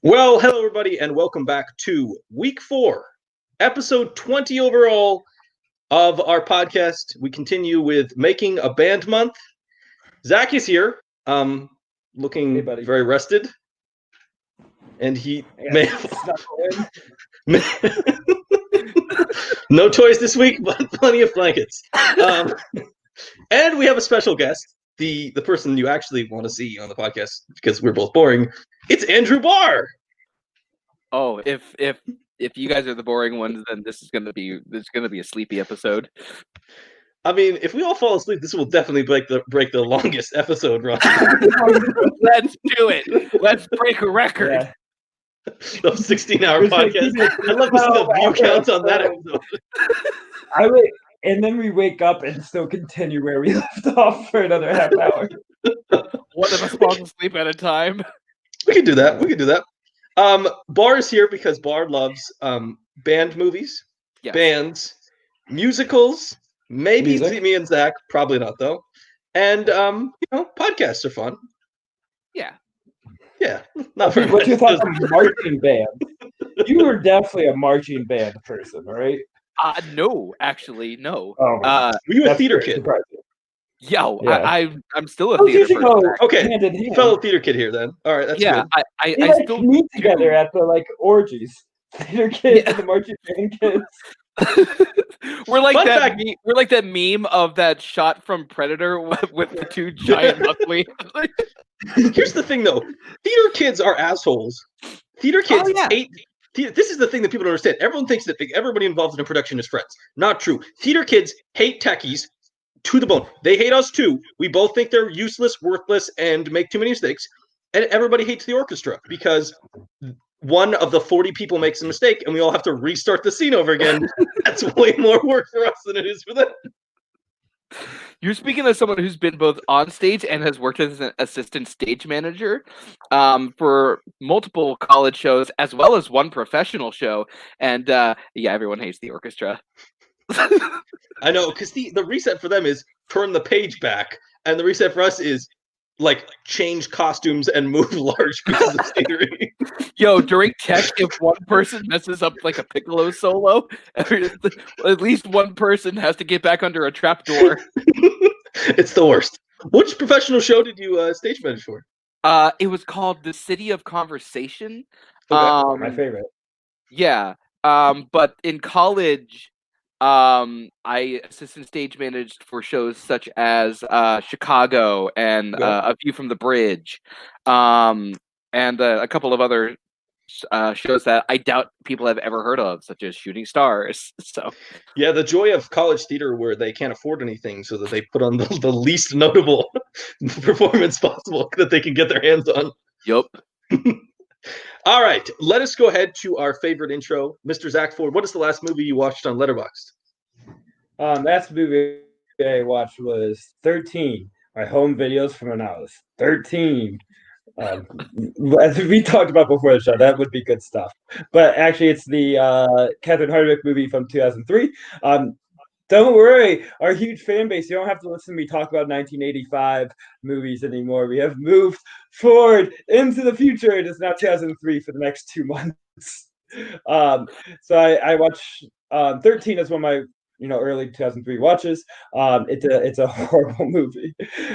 Well, hello everybody, and welcome back to week 4, episode 20 overall of our podcast. We continue with making a band month. Zack is here, looking very rested, and he may no toys this week, but plenty of blankets. And we have a special guest, the person you actually want to see on the podcast because we're both boring. It's Andrew Barr. Oh, if you guys are the boring ones, then this is gonna be a sleepy episode. I mean, if we all fall asleep, this will definitely break the longest episode run. Let's do it. Let's break a record. Yeah. The 16-hour podcast. I'd love to see the view counts on that episode. And then we wake up and still continue where we left off for another half hour. One of us falls asleep at a time. We can do that. Barr is here because Barr loves band movies, bands, musicals, maybe me and Zach, probably not though. And podcasts are fun. Yeah, not very much. You thought of marching band? You were definitely a marching band person, right? No, actually, no. Were you a theater kid? Yeah. I'm still a theater person. Okay, fellow theater kid here then. All right, that's good. I still meet together at the orgies. Theater kids and the marching band kids. We're like that meme of that shot from Predator with the two giant muscly. Here's the thing, though. Theater kids are assholes. Theater kids hate. This is the thing that people don't understand. Everyone thinks that everybody involved in a production is friends. Not true. Theater kids hate techies to the bone. They hate us too. We both think they're useless, worthless, and make too many mistakes. And everybody hates the orchestra because one of the 40 people makes a mistake and we all have to restart the scene over again. That's way more work for us than it is for them. You're speaking as someone who's been both on stage and has worked as an assistant stage manager for multiple college shows as well as one professional show. And everyone hates the orchestra. I know, because the reset for them is turn the page back, and the reset for us is change costumes and move large pieces of scenery. Yo, during tech, if one person messes up like a piccolo solo, at least one person has to get back under a trapdoor. It's the worst. Which professional show did you stage manage for? It was called The City of Conversation. Okay, my favorite. Yeah. But in college, I assistant stage managed for shows such as Chicago and A View from the Bridge, and a couple of other shows that I doubt people have ever heard of, such as Shooting Stars. So yeah, the joy of college theater where they can't afford anything, so that they put on the least notable performance possible that they can get their hands on. Yup. All right, let us go ahead to our favorite intro. Mr. Zack Ford, what is the last movie you watched on Letterboxd? Last movie I watched was 13, my home videos from when I was 13. As we talked about before the show, that would be good stuff. But actually, it's the Catherine Hardwicke movie from 2003. Don't worry, our huge fan base, you don't have to listen to me talk about 1985 movies anymore. We have moved forward into the future. It is now 2003 for the next 2 months. So I watched 13 as one of my early 2003 watches. It's a horrible movie.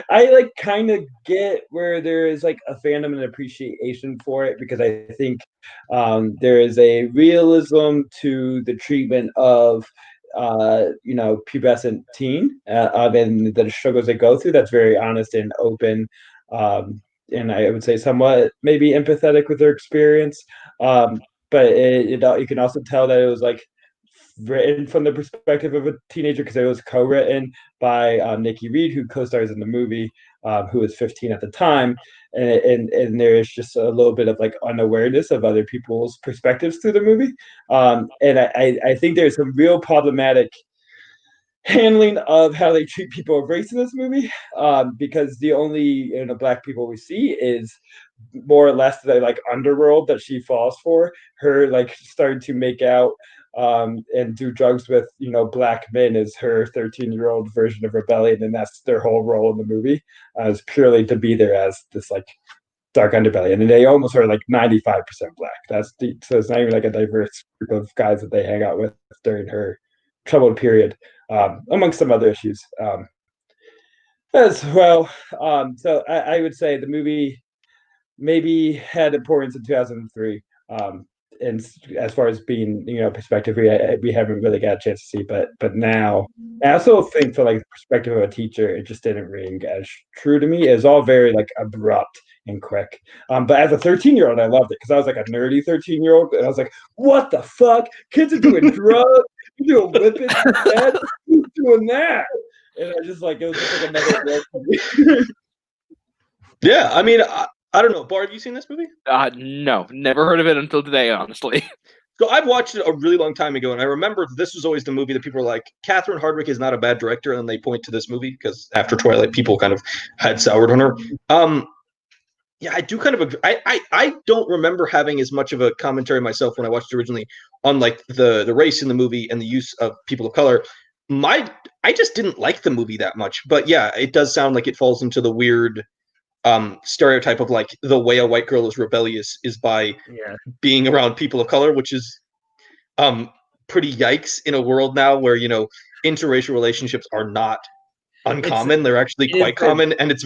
I kind of get where there is a fandom and appreciation for it, because I think there is a realism to the treatment of pubescent teen and the struggles they go through that's very honest and open, and I would say somewhat maybe empathetic with their experience, but you can also tell that it was written from the perspective of a teenager, because it was co-written by Nikki Reed, who co-stars in the movie, who was 15 at the time, and there is just a little bit of unawareness of other people's perspectives through the movie, and I think there's some real problematic handling of how they treat people of race in this movie, because the only black people we see is more or less the underworld that she falls for. Her starting to make out and do drugs with black men is her 13-year-old version of rebellion, and that's their whole role in the movie, is purely to be there as this dark underbelly, and they almost are like 95% black. So it's not even like a diverse group of guys that they hang out with during her troubled period, amongst some other issues as well. So I would say the movie maybe had importance in 2003. And as far as being, perspective, we haven't really got a chance to see, but now I also think for like the perspective of a teacher, it just didn't ring as true to me. It's all very like abrupt and quick. But as a 13-year-old, I loved it because I was like a nerdy 13-year-old, and I was like, "What the fuck? Kids are doing drugs, you're doing whippets, who's doing that?" And I just like it was just like another world for me. Yeah, I mean, I don't know. Bar, have you seen this movie? No, never heard of it until today, honestly. So I've watched it a really long time ago, and I remember this was always the movie that people were like, Catherine Hardwicke is not a bad director, and then they point to this movie because after Twilight, people kind of had soured on her. Yeah, I do kind of agree. I don't remember having as much of a commentary myself when I watched it originally on like the race in the movie and the use of people of color. I just didn't like the movie that much, but yeah, it does sound like it falls into the weird stereotype of like the way a white girl is rebellious is by being around people of color, which is pretty yikes in a world now where interracial relationships are not uncommon. They're actually quite common, and it's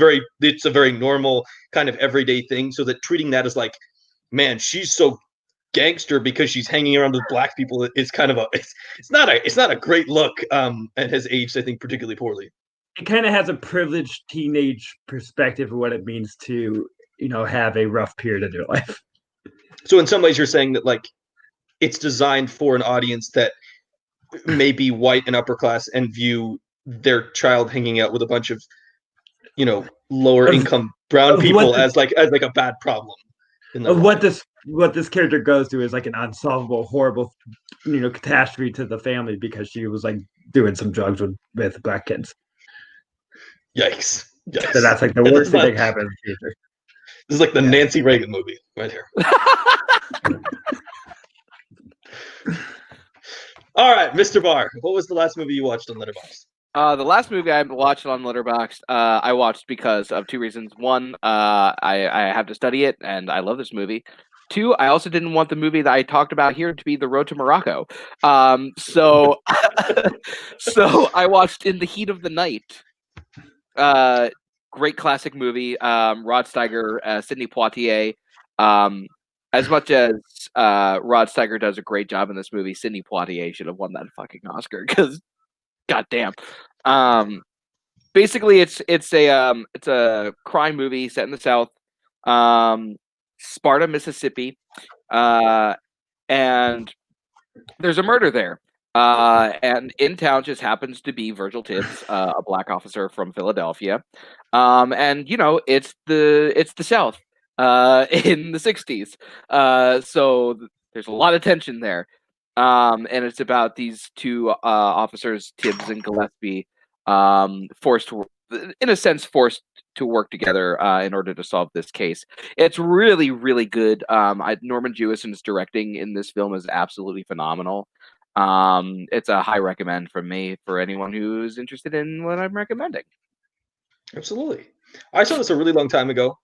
a very normal kind of everyday thing. So that treating that as like, man, she's so gangster because she's hanging around with black people is kind of it's not a great look, and has aged, I think, particularly poorly. It kind of has a privileged teenage perspective of what it means to, have a rough period in your life. So in some ways you're saying that like it's designed for an audience that may be white and upper class and view their child hanging out with a bunch of, lower income brown people as like a bad problem. What this character goes through is like an unsolvable, horrible, catastrophe to the family because she was like doing some drugs with black kids. Yikes. So that's like the worst thing that happened in the future. This is like the Nancy Reagan movie right here. All right, Mr. Barr, what was the last movie you watched on Letterboxd? The last movie I watched on Letterboxd, I watched because of two reasons. One, I have to study it, and I love this movie. Two, I also didn't want the movie that I talked about here to be The Road to Morocco. So I watched In the Heat of the Night. Great classic movie. Rod Steiger, Sidney Poitier. As much as Rod Steiger does a great job in this movie, Sidney Poitier should have won that fucking Oscar because, goddamn. Basically, it's a crime movie set in the South, Sparta, Mississippi, and there's a murder there. And in town just happens to be Virgil Tibbs, a black officer from Philadelphia, and it's the South in the 60s, so there's a lot of tension there, and it's about these two officers, Tibbs and Gillespie, forced to work together in order to solve this case. It's really, really good. Norman Jewison's directing in this film is absolutely phenomenal. It's a high recommend from me for anyone who's interested in what I'm recommending. Absolutely. I saw this a really long time ago.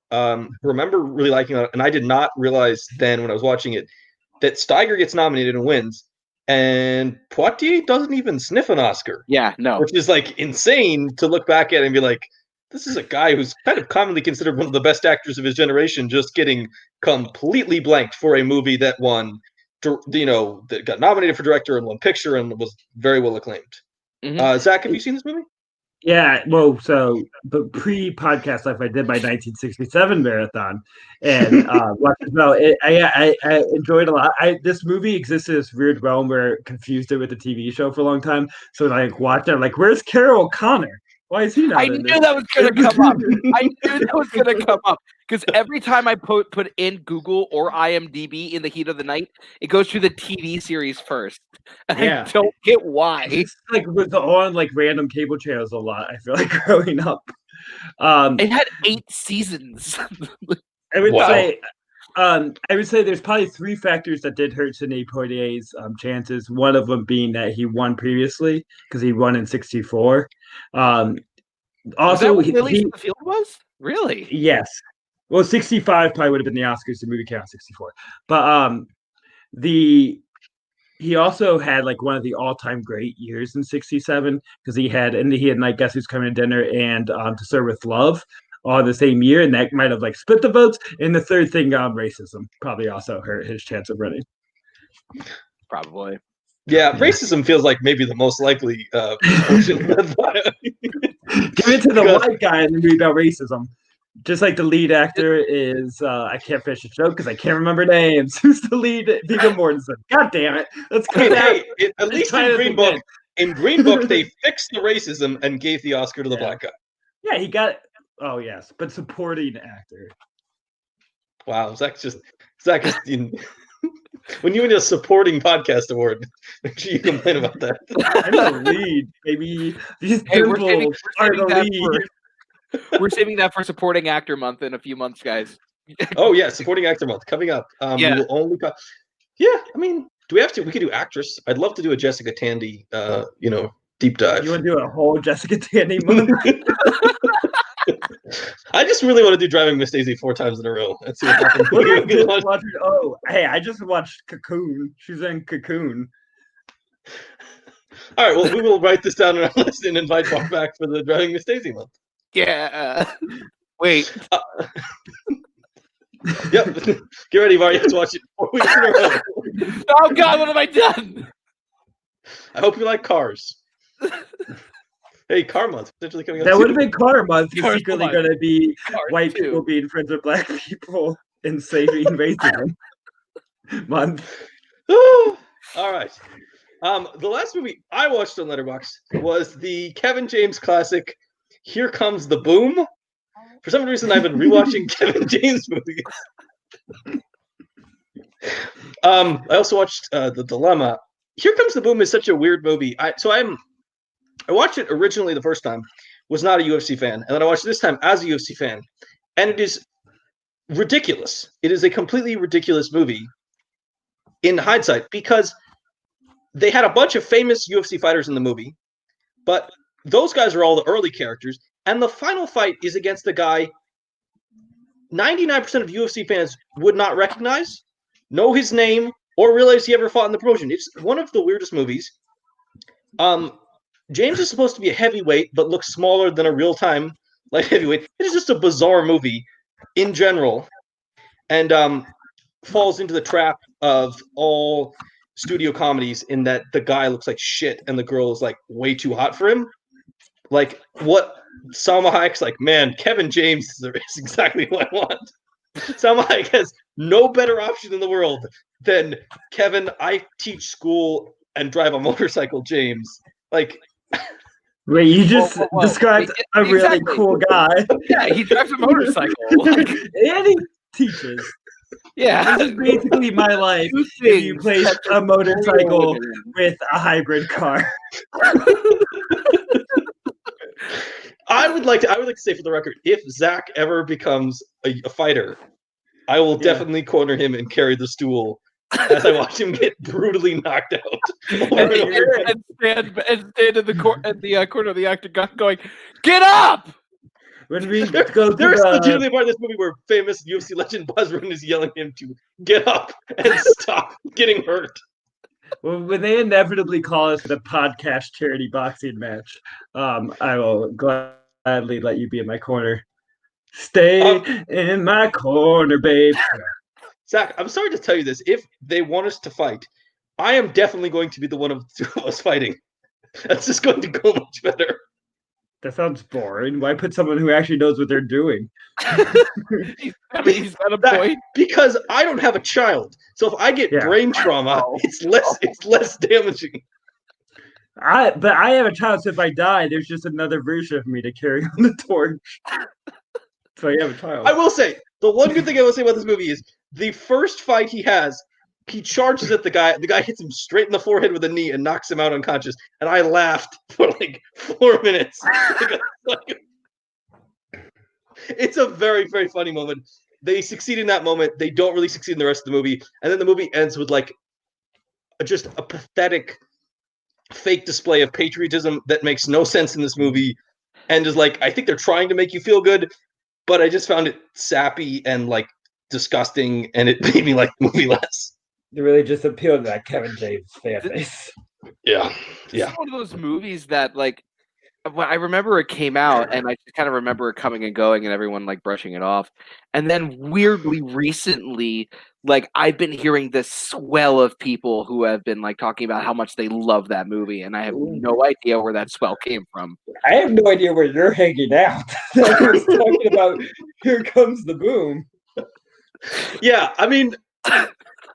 Remember really liking it, and I did not realize then when I was watching it that Steiger gets nominated and wins, and Poitier doesn't even sniff an Oscar. Yeah, no. Which is like insane to look back at and be like, this is a guy who's kind of commonly considered one of the best actors of his generation, just getting completely blanked for a movie that won, that got nominated for director and won picture and was very well acclaimed. Mm-hmm. Zach, have you seen this movie? Yeah, well, so the pre-podcast life, I did my 1967 marathon, and watched it. Well, I enjoyed it a lot. This movie existed in this weird realm where it confused it with the TV show for a long time. So like watched it, I'm like, where's Carol O'Connor? Why is he not? I knew that was going to come up. I knew that was going to come up because every time I put in Google or IMDb In the Heat of the Night, it goes through the TV series first. And I don't get why. It's like was on like random cable channels a lot. I feel like growing up. It had 8 seasons. I would say there's probably 3 factors that did hurt Sidney Poitier's chances. One of them being that he won previously because he won in '64. Also, was that what the Field was? Really? Yes. Well, 65 probably would have been the Oscars. The movie came out 64. But he also had like one of the all-time great years in 67 because he had like Guess Who's Coming to Dinner and To Serve with Love all the same year, and that might have like split the votes. And the third thing, racism probably also hurt his chance of running. Probably. Yeah, racism feels like maybe the most likely portion. Give it to the white guy in the movie about racism. Just like the lead actor is, I can't finish the joke because I can't remember names. Who's the lead? Viggo Mortensen. God damn it! Let's go. Hey, at least in Green Book, they fixed the racism and gave the Oscar to the black guy. Yeah, he got. Oh yes, but supporting actor. Wow, Zack just when you win a supporting podcast award, make sure you complain about that. I'm the lead, maybe. These pimples are the lead. We're saving that for supporting actor month in a few months, guys. Oh yeah, supporting actor month coming up. We will only. I mean, do we have to? We could do actress. I'd love to do a Jessica Tandy, deep dive. You want to do a whole Jessica Tandy month? I just really want to do Driving Miss Daisy 4 times in a row. Let's see what happens. I just watched Cocoon. She's in Cocoon. All right, well, we will write this down on our list and invite Bob back for the Driving Miss Daisy month. Yeah. Wait. Yep. Get ready, Mario. You have to watch it 4 weeks in a row. Oh God, what have I done? I hope you like Cars. Hey, Car Month potentially coming up. That would have been Car Month. It's Cars secretly going to be white too. people being friends with black people and saving racism month. All right. The last movie I watched on Letterboxd was the Kevin James classic, Here Comes the Boom. For some reason, I've been rewatching Kevin James movies. I also watched The Dilemma. Here Comes the Boom is such a weird movie. I watched it originally the first time, was not a UFC fan, and then I watched it this time as a UFC fan, and it is ridiculous. It is a completely ridiculous movie in hindsight because they had a bunch of famous UFC fighters in the movie, but those guys are all the early characters, and the final fight is against a guy 99% of UFC fans would not recognize, know his name, or realize he ever fought in the promotion. It's one of the weirdest movies. James is supposed to be a heavyweight, but looks smaller than a real-time light heavyweight. It is just a bizarre movie in general, and falls into the trap of all studio comedies in that the guy looks like shit and the girl is like way too hot for him. Like what Salma Hayek's like, man, Kevin James is exactly what I want. Salma Hayek has no better option in the world than Kevin, I teach school and drive a motorcycle, James. Like, wait, you just described a really cool guy. Yeah, he drives a motorcycle. And he teaches. Yeah. This is basically my life if you place a motorcycle with a hybrid car. I would like to say for the record, if Zack ever becomes a fighter, I will definitely corner him and carry the stool as I watch him get brutally knocked out. and stand in the corner of the octagon going, "Get up!" When we go there's legitimately a part of this movie where famous UFC legend Buzz Roden is yelling at him to get up and stop getting hurt. Well, when they inevitably call us the podcast charity boxing match, I will gladly let you be in my corner. Stay in my corner, babe. Zack, I'm sorry to tell you this. If they want us to fight, I am definitely going to be the one of the two of us fighting. That's just going to go much better. That sounds boring. Why put someone who actually knows what they're doing? He's got a point. Because I don't have a child, so if I get brain trauma, it's less damaging. But I have a child, so if I die, there's just another version of me to carry on the torch. So I have a child. I will say the one good thing I will say about this movie is the first fight he has. He charges at the guy. The guy hits him straight in the forehead with a knee and knocks him out unconscious. And I laughed for like 4 minutes. It's a very, very funny moment. They succeed in that moment. They don't really succeed in the rest of the movie. And then the movie ends with like just a pathetic fake display of patriotism that makes no sense in this movie. And is like, I think they're trying to make you feel good. but I just found it sappy and like disgusting, and it made me like the movie less. It really just appealed to that Kevin James fan base. Yeah. This is one of those movies that like when I remember it came out, and I just kind of remember it coming and going, and everyone like brushing it off. And then weirdly, recently, like I've been hearing this swell of people who have been like talking about how much they love that movie, and I have no idea where that swell came from. I have no idea where you're hanging out. I was talking about Here Comes the Boom. Yeah, I mean,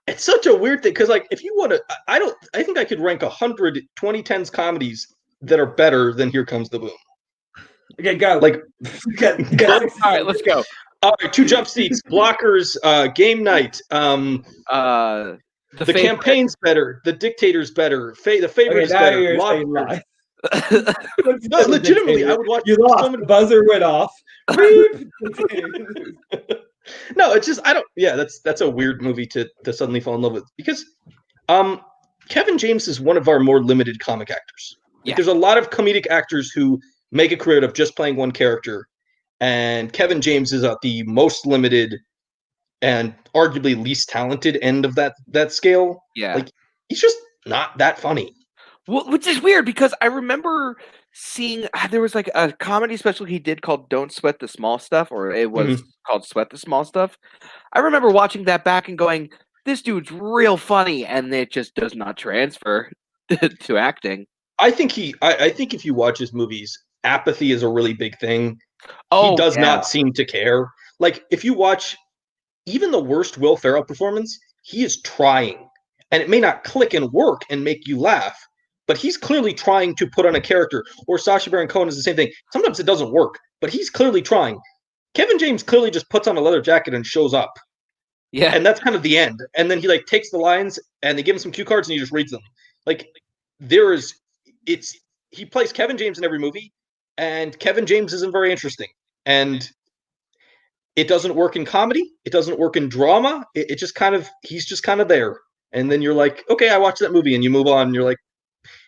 it's such a weird thing because, like, if you want to, I think I could rank 100 2010s comedies that are better than Here Comes the Boom. Okay, go. Like, go. All right, let's go. All right, Two Jump Seats, Blockers, Game Night. The Campaign's better. The Dictator's better. The Favorite's better. No, legitimately, I would watch. You lost. So many... The buzzer went off. No, it's just I don't. Yeah, that's a weird movie to suddenly fall in love with because, Kevin James is one of our more limited comic actors. Like, there's a lot of comedic actors who make a career of just playing one character, and Kevin James is at the most limited and arguably least talented end of that scale. Yeah, like he's just not that funny. Well, which is weird because I remember seeing there was like a comedy special he did called "Don't Sweat the Small Stuff," or it was called "Sweat the Small Stuff." I remember watching that back and going, "This dude's real funny," and it just does not transfer to acting. I think if you watch his movies, apathy is a really big thing. He does not seem to care. Like if you watch even the worst Will Ferrell performance, he is trying, and it may not click and work and make you laugh, but he's clearly trying to put on a character. Or Sacha Baron Cohen is the same thing. Sometimes it doesn't work, but he's clearly trying. Kevin James clearly just puts on a leather jacket and shows up. Yeah. And that's kind of the end. And then he like takes the lines and they give him some cue cards and he just reads them. Like he plays Kevin James in every movie, and Kevin James isn't very interesting. And it doesn't work in comedy. It doesn't work in drama. It just kind of, he's just kind of there. And then you're like, okay, I watched that movie, and you move on. And you're like,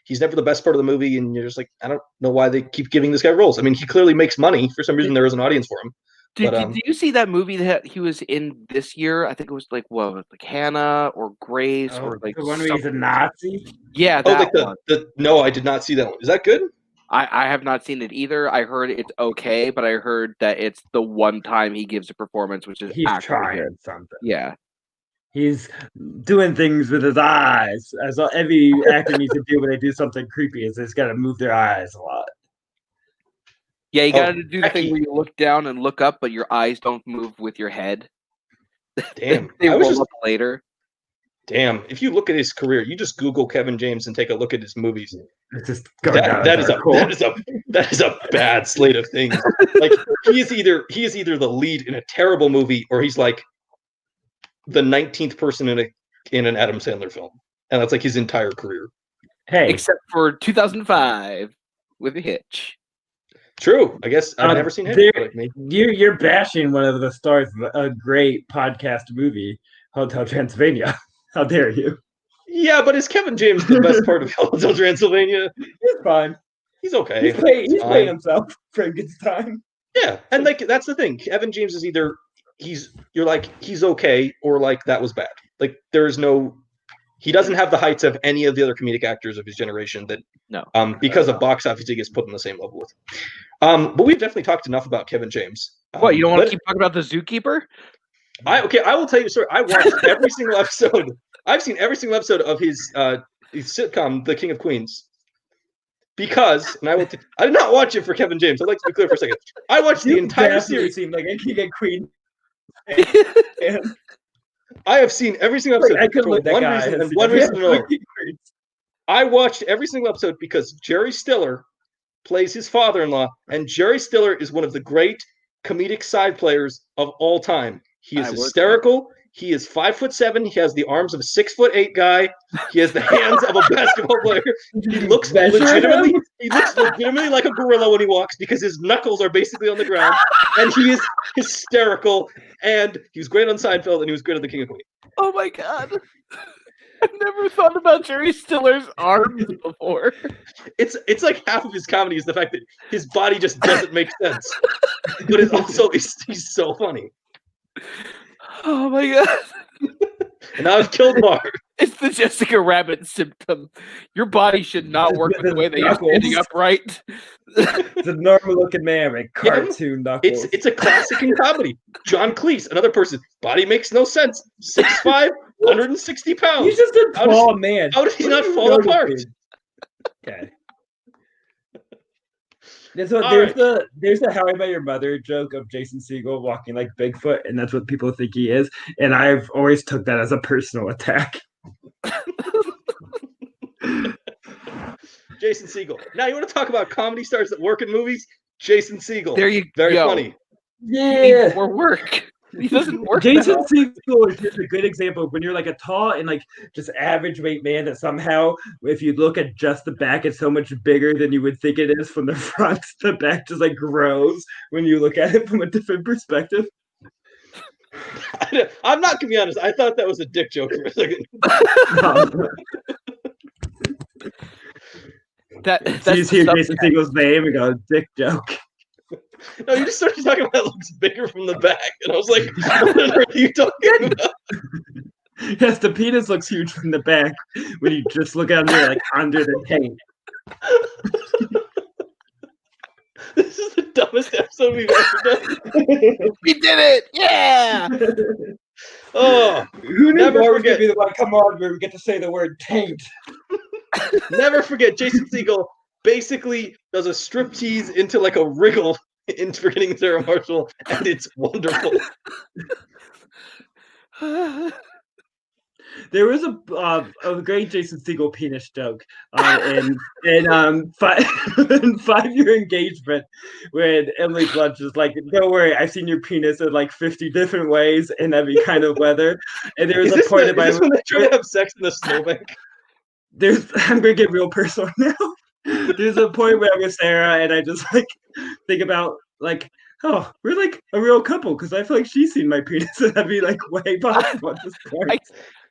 he's never the best part of the movie. And you're just like, I don't know why they keep giving this guy roles. I mean, he clearly makes money. For some reason, there is an audience for him. Did you see that movie that he was in this year? I think it was like Hannah or Grace or like the one where he's a Nazi. Yeah, no, I did not see that one. Is that good? I have not seen it either. I heard it's okay, but I heard that it's the one time he gives a performance, which is he's trying something. Yeah, he's doing things with his eyes, as every actor needs to do when they do something creepy. Is they've got to move their eyes a lot. Yeah, you got to do the thing where you look down and look up, but your eyes don't move with your head. Damn, they roll up later. Damn, if you look at his career, you just Google Kevin James and take a look at his movies. It's just that is a bad slate of things. Like he is either the lead in a terrible movie, or he's like the 19th person in an Adam Sandler film, and that's like his entire career. Hey, except for 2005 with a Hitch. True. I guess I've never seen Hitch. You're bashing one of the stars of a great podcast movie, Hotel Transylvania. How dare you? Yeah, but is Kevin James the best part of Hotel Transylvania? He's fine. He's okay. He's playing himself Frankenstein. Yeah, and like that's the thing. Kevin James is either you're like he's okay, or like that was bad. Like he doesn't have the heights of any of the other comedic actors of his generation that because of box office he gets put on the same level with. But we've definitely talked enough about Kevin James. What, you don't want to keep talking about the Zookeeper? I will tell you, sir. I watched every single episode. I've seen every single episode of his sitcom, The King of Queens, because, and I did not watch it for Kevin James. I'd like to be clear for a second. I watched the entire series. Seemed like a King of Queens. I have seen every single episode for one reason and another. I watched every single episode because Jerry Stiller plays his father-in-law, and Jerry Stiller is one of the great comedic side players of all time. He is hysterical. He is 5'7". He has the arms of a 6'8" guy. He has the hands of a basketball player. He looks legitimately like a gorilla when he walks because his knuckles are basically on the ground. And he is hysterical. And he was great on Seinfeld, and he was great on The King of Queens. Oh my god! I've never thought about Jerry Stiller's arms before. It's like half of his comedy is the fact that his body just doesn't make sense, but it's also he's so funny. Oh my god! And now I've killed Barr. It's the Jessica Rabbit symptom. Your body should not work with the way that you're standing upright. It's a normal-looking man with cartoon knuckles. It's a classic in comedy. John Cleese, another person, body makes no sense. 6'5", 160 pounds. He's just a tall man. How did he not fall apart? Okay. There's the How I Met Your Mother joke of Jason Segel walking like Bigfoot, and that's what people think he is. And I've always took that as a personal attack. Jason Segel. Now you want to talk about comedy stars that work in movies? Jason Segel. There you Very go. funny. Yeah. More work. He doesn't work. Jason Segel is just a good example of when you're like a tall and like just average weight man that somehow, if you look at just the back, it's so much bigger than you would think it is from the front. The back just like grows when you look at it from a different perspective. I'm not gonna be honest. I thought that was a dick joke for a second. So you hear Jason Segel's name and go, dick joke. No, you just started talking about it looks bigger from the back, and I was like, what are you talking about? Yes, the penis looks huge from the back when you just look under, like under the paint. This is the dumbest episode we've ever done. We did it! Yeah! Oh, who knew Barr was going to be the one? Come on, where we get to say the word taint. Never forget, Jason Segel basically does a striptease into like a wriggle in Forgetting Sarah Marshall, and it's wonderful. There was a great Jason Segel penis joke in 5-Year Engagement when Emily Blunt is like, "Don't worry, I've seen your penis in like 50 different ways in every kind of weather." And there was a point when they try to have sex in the snowbank. I'm gonna get real personal now. There's a point where I'm with Sarah, and I just like think about like, oh, we're like a real couple because I feel like she's seen my penis, and I'd be like way possible at this point.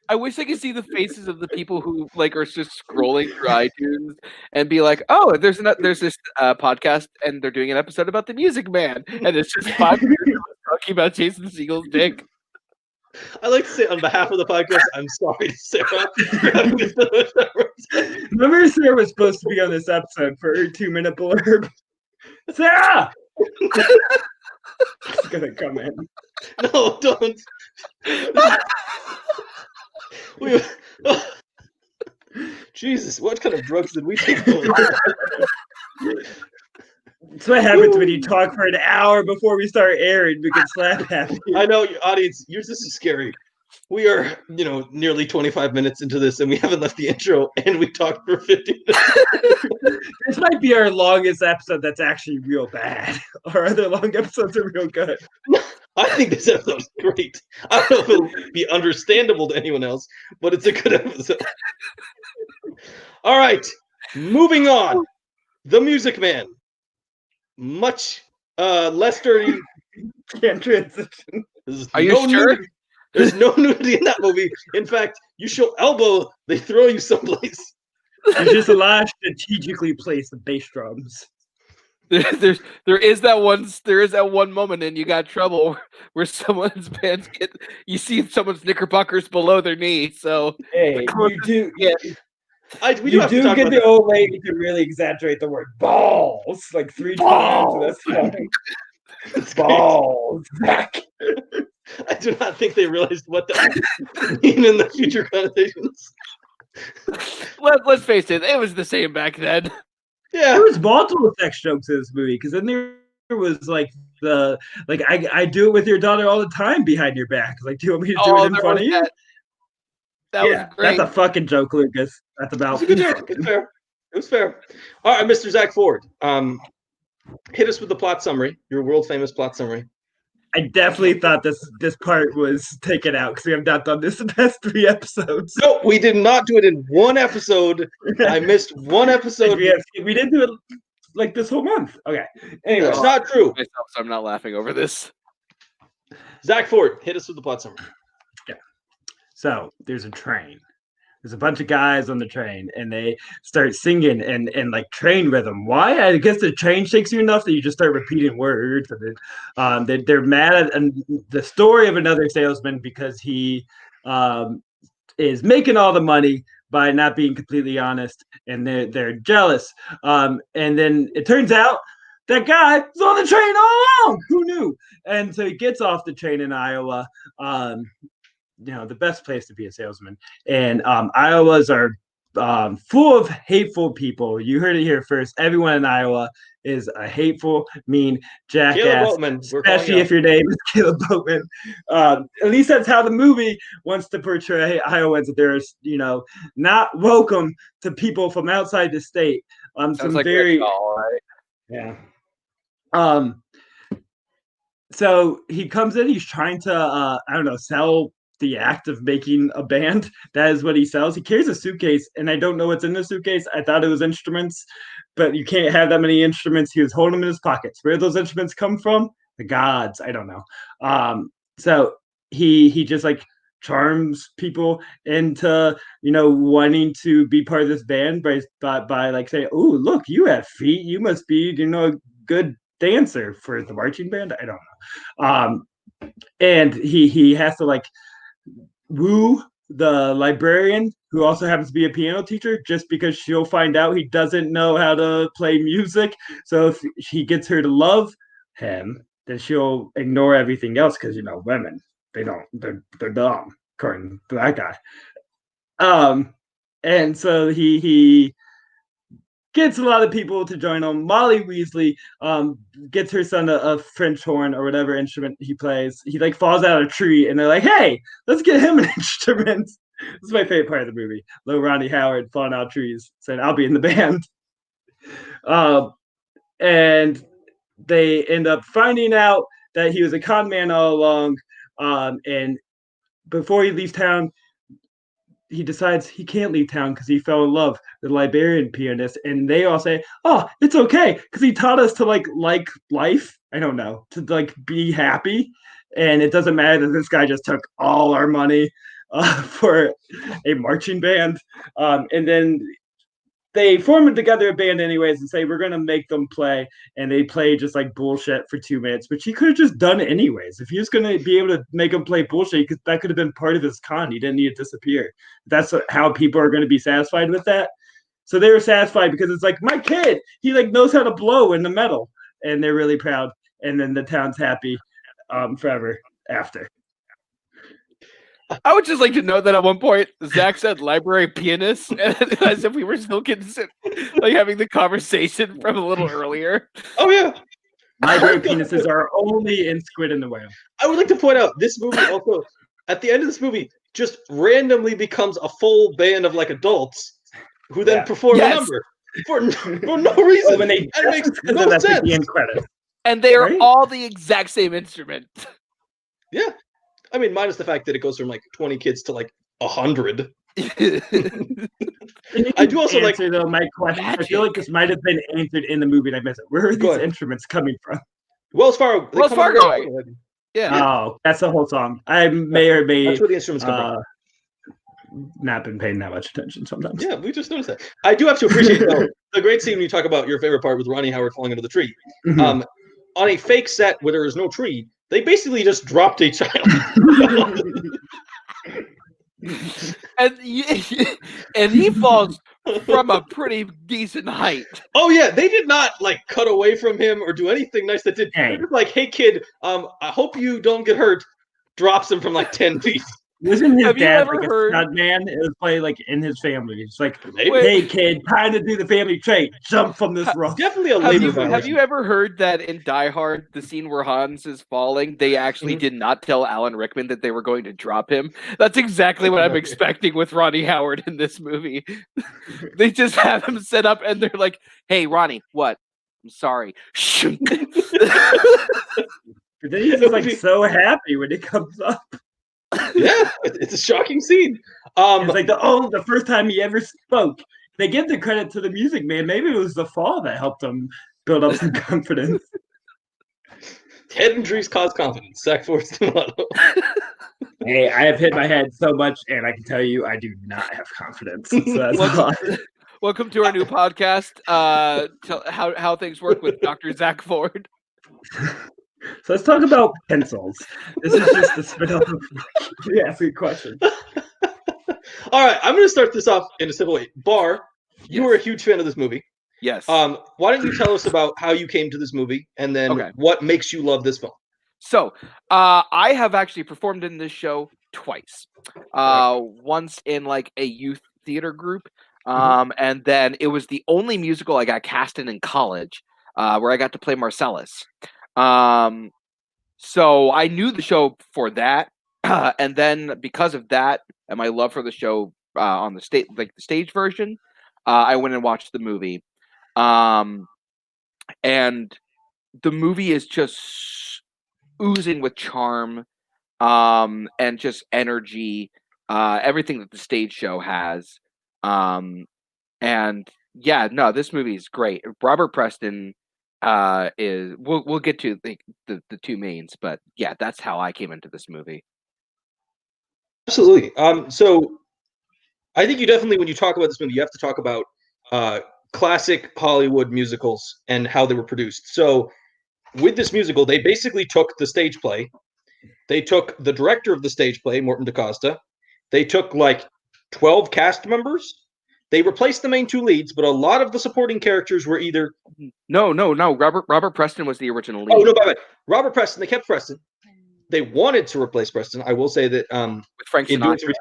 I wish I could see the faces of the people who like are just scrolling through iTunes and be like, "Oh, there's this podcast, and they're doing an episode about the Music Man, and it's just 5 years talking about Jason Segel's dick." I like to say on behalf of the podcast, I'm sorry to Sarah. Remember, Sarah was supposed to be on this episode for her 2-minute blurb. Sarah, she's gonna come in. No, don't. Jesus, what kind of drugs did we take? That's what happens when you talk for an hour before we start airing. We can slap at you. I know, audience. This is scary. We are, nearly 25 minutes into this, and we haven't left the intro, and we talked for 50 minutes. This might be our longest episode that's actually real bad. Our other long episodes are real good. I think this episode is great. I don't know if it'll be understandable to anyone else, but it's a good episode. All right, moving on. The Music Man. Much less dirty. Can't transition. Are you sure? Nudity. There's no nudity in that movie. In fact, you show elbow, they throw you someplace. There's just a lot of strategically placed bass drums. There is that one moment and you got trouble where someone's pants you see someone's knickerbockers below their knee. So hey, you do. Yeah. We do get the old lady to really exaggerate the word balls like 3 times. That's balls. Zack. I do not think they realized what that would mean in the future connotations. Let's face it, it was the same back then. Yeah, there was multiple sex jokes in this movie because then there was like I do it with your daughter all the time behind your back. Like, do you want me to do it in front of you? That was great. That's a fucking joke, Lucas. That's about. It was a good joke. It's fair. It was fair. All right, Mr. Zack Ford. Hit us with the plot summary. Your world famous plot summary. I definitely thought this part was taken out because we have not done this the past 3 episodes. No, we did not do it in one episode. I missed one episode. We didn't do it like this whole month. Okay. Anyway, it's not true. Myself, so I'm not laughing over this. Zack Ford, hit us with the plot summary. Yeah. So there's a train. there's a bunch of guys on the train, and they start singing and like train rhythm. Why? I guess the train shakes you enough that you just start repeating words. And they're mad at and the story of another salesman because he is making all the money by not being completely honest, and they're jealous. And then it turns out that guy was on the train all along. Who knew? And so he gets off the train in Iowa. The best place to be a salesman. And Iowas are full of hateful people. You heard it here first. Everyone in Iowa is a hateful, mean jackass, especially if your name is Caleb Boatman. At least that's how the movie wants to portray Iowans, that they're, not welcome to people from outside the state. Sounds some like very, right? Yeah. So he comes in, he's trying to, sell the act of making a band. That is what he sells. He carries a suitcase, and I don't know what's in the suitcase. I thought it was instruments, but you can't have that many instruments. He was holding them in his pockets. Where those instruments come from? The gods. I don't know. So he just like charms people into wanting to be part of this band by like saying, "Oh, look, you have feet. You must be a good dancer for the marching band." I don't know. And he has to like woo the librarian, who also happens to be a piano teacher, just because she'll find out he doesn't know how to play music. So if he gets her to love him, then she'll ignore everything else, because women, they're dumb, according to that guy. And so he gets a lot of people to join him. Molly Weasley gets her son a French horn or whatever instrument he plays. He like falls out of a tree, and they're like, "Hey, let's get him an instrument." This is my favorite part of the movie. Little Ronnie Howard falling out of trees, saying, "I'll be in the band." And they end up finding out that he was a con man all along. And before he leaves town, he decides he can't leave town because he fell in love with the librarian pianist, and they all say, "Oh, it's okay, because he taught us to like life." I don't know, to like be happy, and it doesn't matter that this guy just took all our money for a marching band. And then they form together a band anyways and say, "We're gonna make them play," and they play just like bullshit for 2 minutes, which he could have just done anyways. If he was gonna be able to make them play bullshit, that could have been part of his con. He didn't need to disappear. That's how people are gonna be satisfied with that. So they were satisfied because it's like, my kid, he like knows how to blow in the metal, and they're really proud. And then the town's happy forever after. I would just like to note that at one point, Zack said library pianist, as if we were still like having the conversation from a little earlier. Oh, yeah. Library penises are only in Squid and the Whale. I would like to point out, this movie also, at the end of this movie, just randomly becomes a full band of like adults who then perform a number for no reason. When they and it makes no sense. The end credits. And they are all the exact same instrument. Yeah. I mean, minus the fact that it goes from like 20 kids to like 100. I do also like though my question. Magic. I feel like this might have been answered in the movie, and I missed it. Where are these instruments coming from? Wells Fargo. Wells Fargo. Yeah. Oh, that's the whole song. I may or may. That's where the instruments come from. Not been paying that much attention sometimes. Yeah, we just noticed that. I do have to appreciate though the great scene when you talk about your favorite part with Ronnie Howard falling into the tree. Mm-hmm. On a fake set where there is no tree, they basically just dropped a child. and he falls from a pretty decent height. Oh yeah, they did not like cut away from him or do anything nice. That did like, "Hey kid, I hope you don't get hurt." Drops him from like 10 feet. Wasn't his dad like a stud man? It was probably like in his family. It's like, "Hey kid, time to do the family trait. Jump from this rope." Definitely a labor violation. Have you ever heard that in Die Hard, the scene where Hans is falling, they actually did not tell Alan Rickman that they were going to drop him? That's exactly what I'm expecting with Ronnie Howard in this movie. They just have him set up, and they're like, "Hey, Ronnie, what? I'm sorry." But then he's just like so happy when it comes up. Yeah, it's a shocking scene. It's like the first time he ever spoke. They give the credit to the music man. Maybe it was the fall that helped him build up some confidence. Head injuries cause confidence. Zack Ford's the motto. Hey, I have hit my head so much, and I can tell you, I do not have confidence. So that's welcome to our new podcast. How things work with Dr. Zack Ford. So let's talk about pencils. This is just the spin-off of asking questions. All right, I'm going to start this off in a simple way. Barr, you were a huge fan of this movie. Yes. Why don't you tell us about how you came to this movie, and then what makes you love this film? So, I have actually performed in this show twice. Once in like a youth theater group, and then it was the only musical I got cast in college, where I got to play Marcellus. So I knew the show for that, and then because of that and my love for the show on the the stage version, I went and watched the movie, and the movie is just oozing with charm, and just energy, everything that the stage show has, and yeah, no, this movie is great. Robert Preston is we'll get to the two mains, but yeah, that's how I came into this movie. Absolutely. So I think you definitely, when you talk about this movie, you have to talk about classic Hollywood musicals and how they were produced. So with this musical, they basically took the stage play, they took the director of the stage play, Morton DaCosta, they took like 12 cast members. They replaced the main two leads, but a lot of the supporting characters were either no. Robert Preston was the original lead. Oh no, by Robert Preston. They kept Preston. They wanted to replace Preston. I will say that with Frank Sinatra.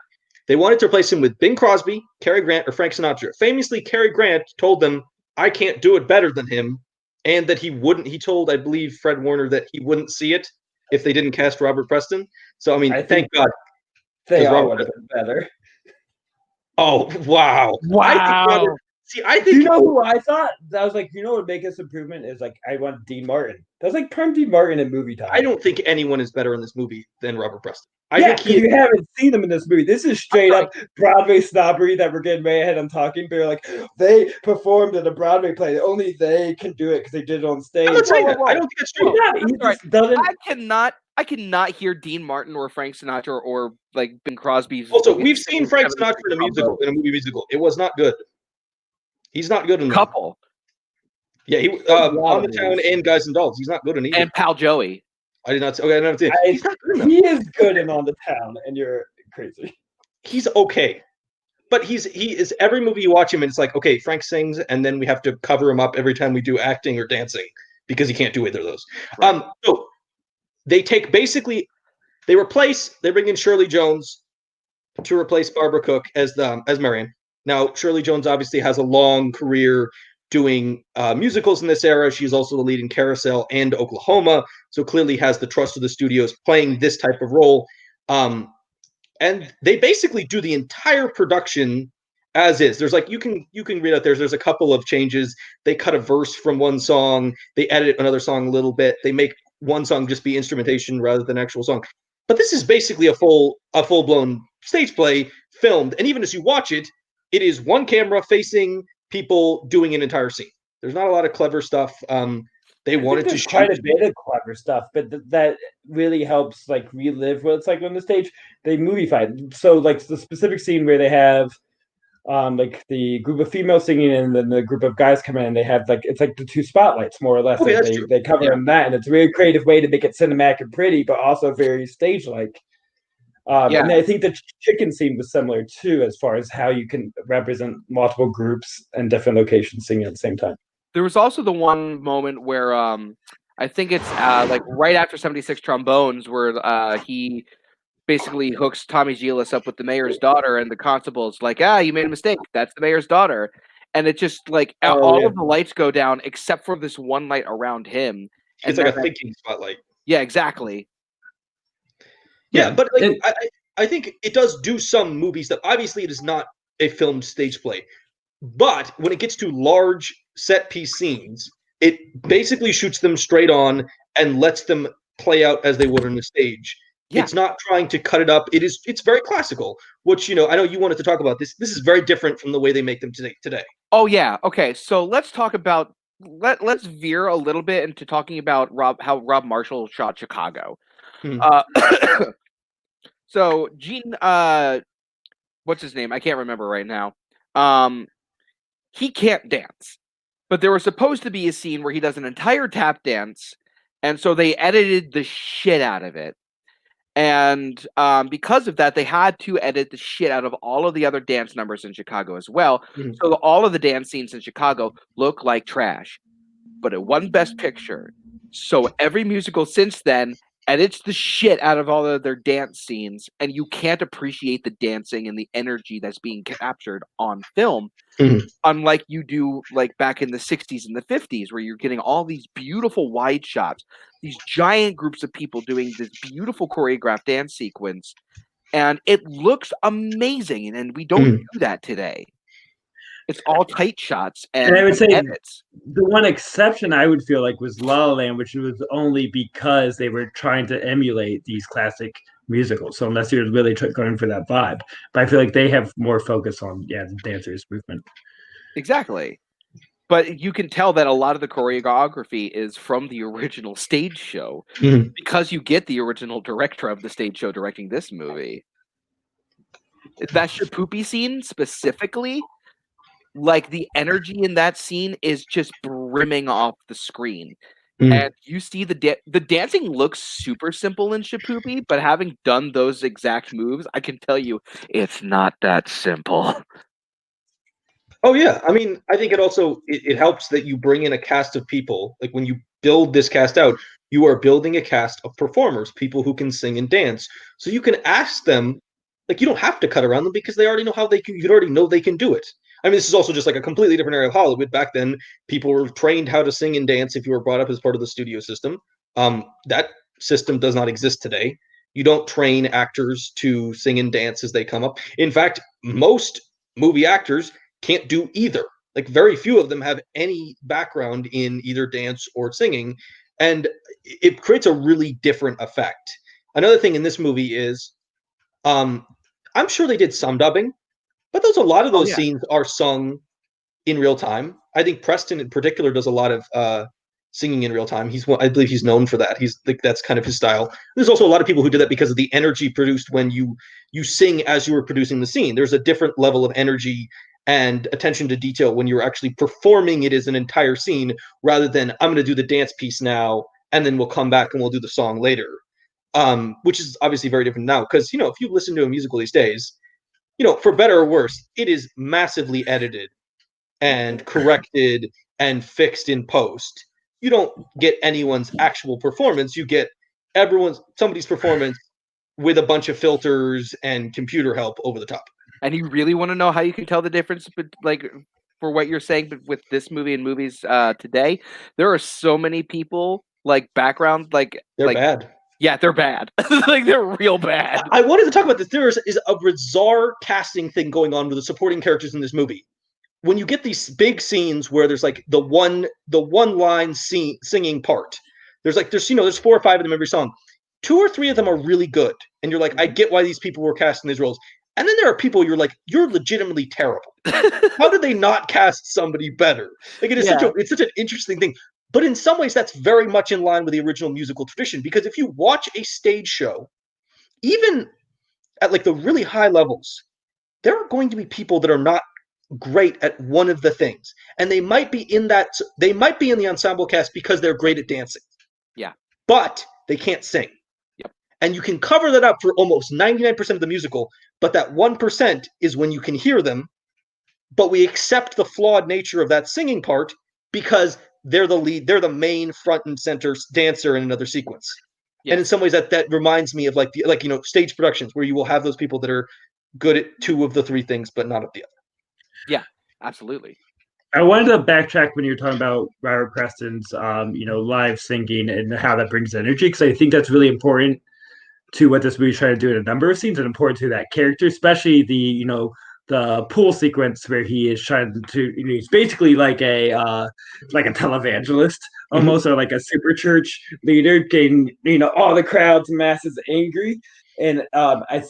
They wanted to replace him with Bing Crosby, Cary Grant, or Frank Sinatra. Famously, Cary Grant told them, "I can't do it better than him," and that he wouldn't. He told, I believe, Fred Warner that he wouldn't see it if they didn't cast Robert Preston. So I mean, thank God they all would have been better. Oh wow! Wow! I think. You know who I thought? I was like, what would make this improvement is like I want Dean Martin. That was like prime Dean Martin in movie time. I don't think anyone is better in this movie than Robert Preston. I think you haven't seen them in this movie. This is straight up Broadway snobbery that we're getting way ahead on talking. They're like, they performed in a Broadway play. Only they can do it because they did it on stage. I'm not saying that. I don't think it's true. I cannot hear Dean Martin or Frank Sinatra or like Bing Crosby. Also, we've seen Frank Sinatra in a movie musical. It was not good. He's not good in Couple. Yeah, he On the Town and Guys and Dolls. He's not good in either. And Pal Joey. I did not. Okay, I didn't see. He's not good enough. He is good in On the Town, and you're crazy. He's okay, but he is every movie you watch him, and it's like, okay, Frank sings, and then we have to cover him up every time we do acting or dancing because he can't do either of those. Right. So they take they bring in Shirley Jones to replace Barbara Cook as Marion. Now, Shirley Jones obviously has a long career doing musicals in this era. She's also the lead in Carousel and Oklahoma, so clearly has the trust of the studios playing this type of role. And they basically do the entire production as is. There's like you can read out there's a couple of changes. They cut a verse from one song, they edit another song a little bit, they make one song just be instrumentation rather than actual song. But this is basically a full-blown stage play filmed, and even as you watch it, it is one camera facing people doing an entire scene. There's not a lot of clever stuff. They wanted to shoot quite a bit of clever stuff, but that really helps like relive what it's like on the stage. They moviefied. So like the specific scene where they have like the group of females singing and then the group of guys come in and they have like it's like the two spotlights more or less. Okay, they cover in that, and it's a really creative way to make it cinematic and pretty, but also very stage like. And I think the chicken scene was similar too, as far as how you can represent multiple groups and different locations singing at the same time. There was also the one moment where I think it's like right after 76 Trombones, where he basically hooks Tommy Gillis up with the mayor's daughter, and the constable's like, you made a mistake. That's the mayor's daughter. And it just like all of the lights go down except for this one light around him. It's like a thinking spotlight. Yeah, exactly. Yeah, but like, I think it does do some movies that obviously it is not a filmed stage play. But when it gets to large set piece scenes, it basically shoots them straight on and lets them play out as they would on a stage. Yeah. It's not trying to cut it up. It's very classical, which, I know you wanted to talk about this. This is very different from the way they make them today. Oh yeah. Okay. So let's talk about let's veer a little bit into talking about how Rob Marshall shot Chicago. So Gene, what's his name? I can't remember right now. He can't dance, but there was supposed to be a scene where he does an entire tap dance, and so they edited the shit out of it. And because of that, they had to edit the shit out of all of the other dance numbers in Chicago as well. Mm-hmm. So all of the dance scenes in Chicago look like trash. But it won Best Picture. So every musical since then edits the shit out of all of their dance scenes, and you can't appreciate the dancing and the energy that's being captured on film. Mm-hmm. Unlike you do like back in the 60s and the 50s, where you're getting all these beautiful wide shots, these giant groups of people doing this beautiful choreographed dance sequence, and it looks amazing. And we don't do that today. It's all tight shots and I would say edits. The one exception I would feel like was La La Land, which was only because they were trying to emulate these classic musicals. So unless you're really going for that vibe, but I feel like they have more focus on the dancers movement. Exactly. But you can tell that a lot of the choreography is from the original stage show because you get the original director of the stage show directing this movie. That Shapoopy scene specifically, like the energy in that scene is just brimming off the screen. And you see the dancing looks super simple in Shapoopy, but having done those exact moves, I can tell you it's not that simple. Oh yeah, I mean, I think it also it helps that you bring in a cast of people. Like when you build this cast out, you are building a cast of performers, people who can sing and dance. So you can ask them, like you don't have to cut around them because they already know how they can. You already know they can do it. I mean, this is also just like a completely different area of Hollywood. Back then, people were trained how to sing and dance if you were brought up as part of the studio system. That system does not exist today. You don't train actors to sing and dance as they come up. In fact, most movie actors can't do either. Like very few of them have any background in either dance or singing, and it creates a really different effect. Another thing in this movie is, I'm sure they did some dubbing, but a lot of those scenes are sung in real time. I think Preston in particular does a lot of singing in real time. I believe he's known for that. He's like that's kind of his style. There's also a lot of people who do that because of the energy produced when you sing as you were producing the scene. There's a different level of energy and attention to detail when you're actually performing it as an entire scene rather than I'm going to do the dance piece now and then we'll come back and we'll do the song later. Which is obviously very different now because, if you listen to a musical these days, for better or worse, it is massively edited and corrected and fixed in post. You don't get anyone's actual performance. You get somebody's performance with a bunch of filters and computer help over the top. And you really want to know how you can tell the difference, like for what you're saying with this movie and movies today? There are so many people like background, they're bad. Yeah, they're bad. Like they're real bad. I wanted to talk about this. There is a bizarre casting thing going on with the supporting characters in this movie. When you get these big scenes where there's like the one line singing part, there's 4 or 5 of them every song. 2 or 3 of them are really good, and you're like, I get why these people were cast in these roles. And then there are people you're like, you're legitimately terrible. How did they not cast somebody better? Like it's such an interesting thing. But in some ways, that's very much in line with the original musical tradition, because if you watch a stage show, even at like the really high levels, there are going to be people that are not great at one of the things, and they might be in the ensemble cast because they're great at dancing. Yeah, but they can't sing. Yep. And you can cover that up for almost 99% of the musical, but that 1% is when you can hear them, but we accept the flawed nature of that singing part because they're the lead, they're the main front and center dancer in another sequence. Yeah. And in some ways that reminds me of stage productions where you will have those people that are good at 2 of the 3 things, but not at the other. Yeah, absolutely. I wanted to backtrack when you were talking about Robert Preston's, live singing and how that brings energy, because I think that's really important to what this movie's trying to do in a number of scenes, and important to that character, especially the pool sequence where he is trying to, he's basically like a televangelist almost, or like a super church leader, getting all the crowds and masses angry. And I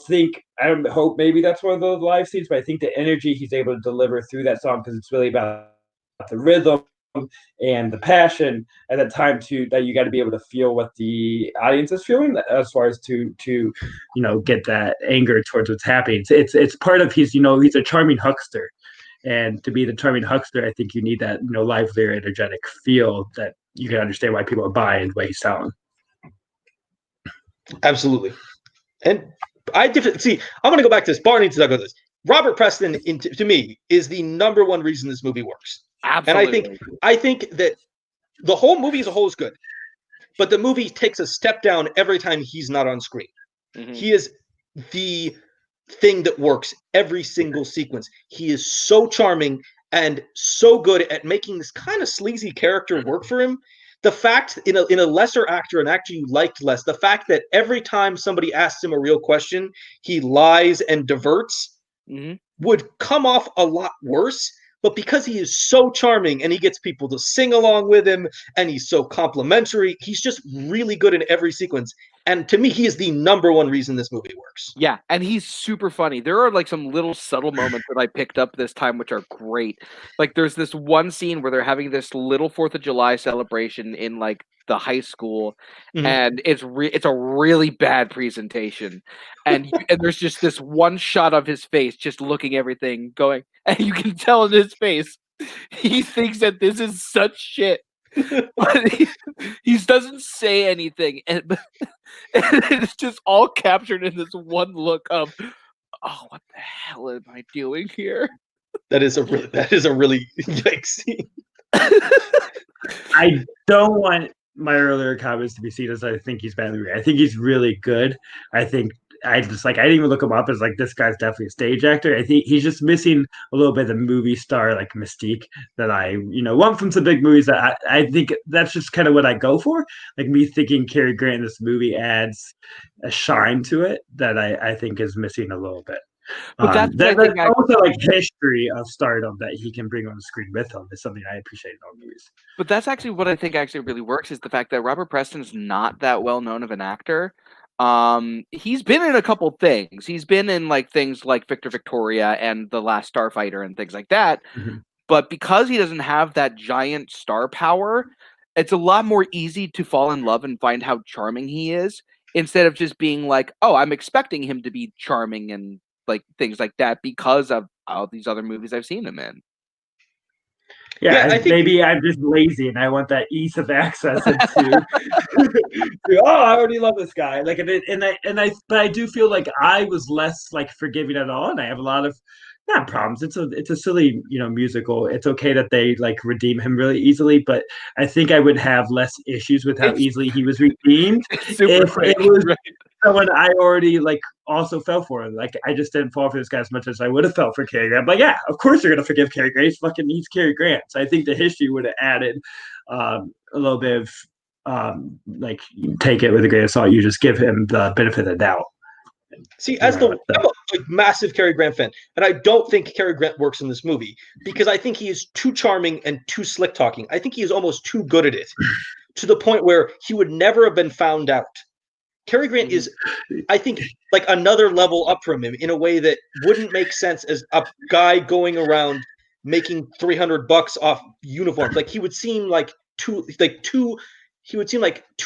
hope maybe that's one of those live scenes, but I think the energy he's able to deliver through that song, because it's really about the rhythm and the passion at that time that you got to be able to feel what the audience is feeling as far as to get that anger towards what's happening. It's part of he's a charming huckster, and to be the charming huckster, I think you need that lively, energetic feel that you can understand why people are buying what he's selling. Absolutely. And I'm going to go back to this. Barr needs to talk about this. Robert Preston, to me, is the number one reason this movie works. Absolutely. And I think that the whole movie as a whole is good, but the movie takes a step down every time he's not on screen. Mm-hmm. He is the thing that works every single sequence. He is so charming and so good at making this kind of sleazy character work for him. The fact in a lesser actor, an actor you liked less, the fact that every time somebody asks him a real question, he lies and diverts would come off a lot worse. But because he is so charming and he gets people to sing along with him and he's so complimentary, he's just really good in every sequence. And to me, he is the number one reason this movie works. Yeah, and he's super funny. There are like some little subtle moments that I picked up this time, which are great. Like there's this one scene where they're having this little 4th of July celebration in like the high school, and it's a really bad presentation. And there's just this one shot of his face just looking everything going, and you can tell in his face, he thinks that this is such shit. But he doesn't say anything, and it's just all captured in this one look of, oh, what the hell am I doing here? That is a really yikes scene. I don't want my earlier comments to be seen as I think he's badly written. I think he's really good. I think I didn't even look him up as like this guy's definitely a stage actor. I think he's just missing a little bit of the movie star like mystique that I want from some big movies. That I think that's just kind of what I go for. Like me thinking Cary Grant in this movie adds a shine to it that I think is missing a little bit. But that's also like history of stardom that he can bring on the screen with him is something I appreciate in all movies. But that's actually what I think actually really works is the fact that Robert Preston's not that well known of an actor. He's been in a couple things. He's been in like things like Victor Victoria and The Last Starfighter and things like that. Mm-hmm. But because he doesn't have that giant star power, it's a lot more easy to fall in love and find how charming he is instead of just being like, oh, I'm expecting him to be charming and like things like that because of all these other movies I've seen him in. Yeah, I think maybe I'm just lazy and I want that ease of access into. Oh, I already love this guy. Like, but I do feel like I was less like forgiving at all, and I have a lot of not problems. It's a silly musical. It's okay that they like redeem him really easily, but I think I would have less issues with how easily he was redeemed if it was someone I already like also fell for him. Like I just didn't fall for this guy as much as I would have felt for Cary Grant. But yeah, of course you're gonna forgive Cary Grant. He's Cary Grant. So I think the history would have added a little bit of like take it with a grain of salt. You just give him the benefit of the doubt. See, I'm a massive Cary Grant fan, and I don't think Cary Grant works in this movie because I think he is too charming and too slick talking. I think he is almost too good at it to the point where he would never have been found out. Cary Grant is, I think, like another level up from him in a way that wouldn't make sense as a guy going around making $300 off uniforms. Like he would seem like too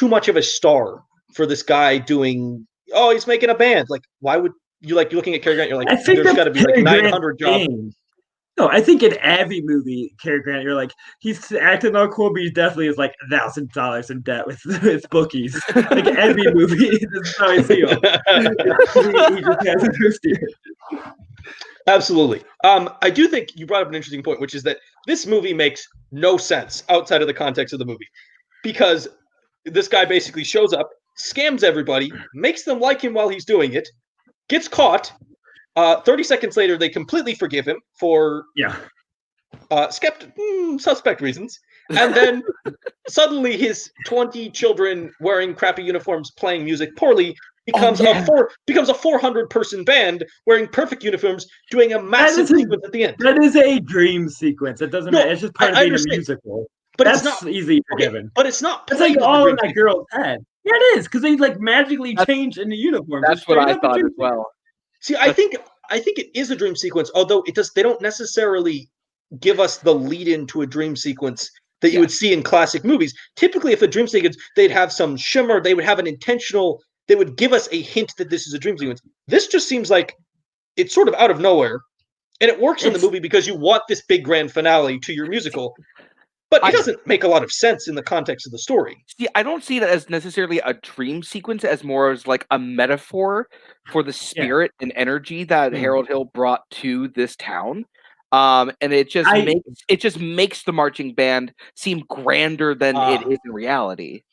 much of a star for this guy doing. Oh, he's making a band. Like, why would you like looking at Cary Grant? You're like, there's got to be like 900 jobs. No, I think in every movie, Cary Grant, you're like, he's acting all cool, but he definitely is like $1,000 in debt with his bookies. Like every movie, this is how I see him. He just has a first year. Absolutely. I do think you brought up an interesting point, which is that this movie makes no sense outside of the context of the movie. Because this guy basically shows up, scams everybody, makes them like him while he's doing it, gets caught. 30 seconds later, they completely forgive him for suspect reasons. And then suddenly his 20 children wearing crappy uniforms playing music poorly becomes a 400-person band wearing perfect uniforms doing a massive sequence at the end. That is a dream sequence. It doesn't matter. It's just part of being a musical. But that's it's not easily forgiven. But it's not. It's like all in that girl's head. Yeah, it is because they like magically change into uniforms. That's what I thought as well. See, I think it is a dream sequence, although they don't necessarily give us the lead into a dream sequence that you would see in classic movies. Typically, if a dream sequence, they'd have some shimmer, they would have an intentional, they would give us a hint that this is a dream sequence. This just seems like it's sort of out of nowhere. And it works in the movie because you want this big grand finale to your musical. But it doesn't make a lot of sense in the context of the story. See, I don't see it as necessarily a dream sequence, as more as like a metaphor for the spirit and energy that Harold Hill brought to this town. And it just makes the marching band seem grander than it is in reality.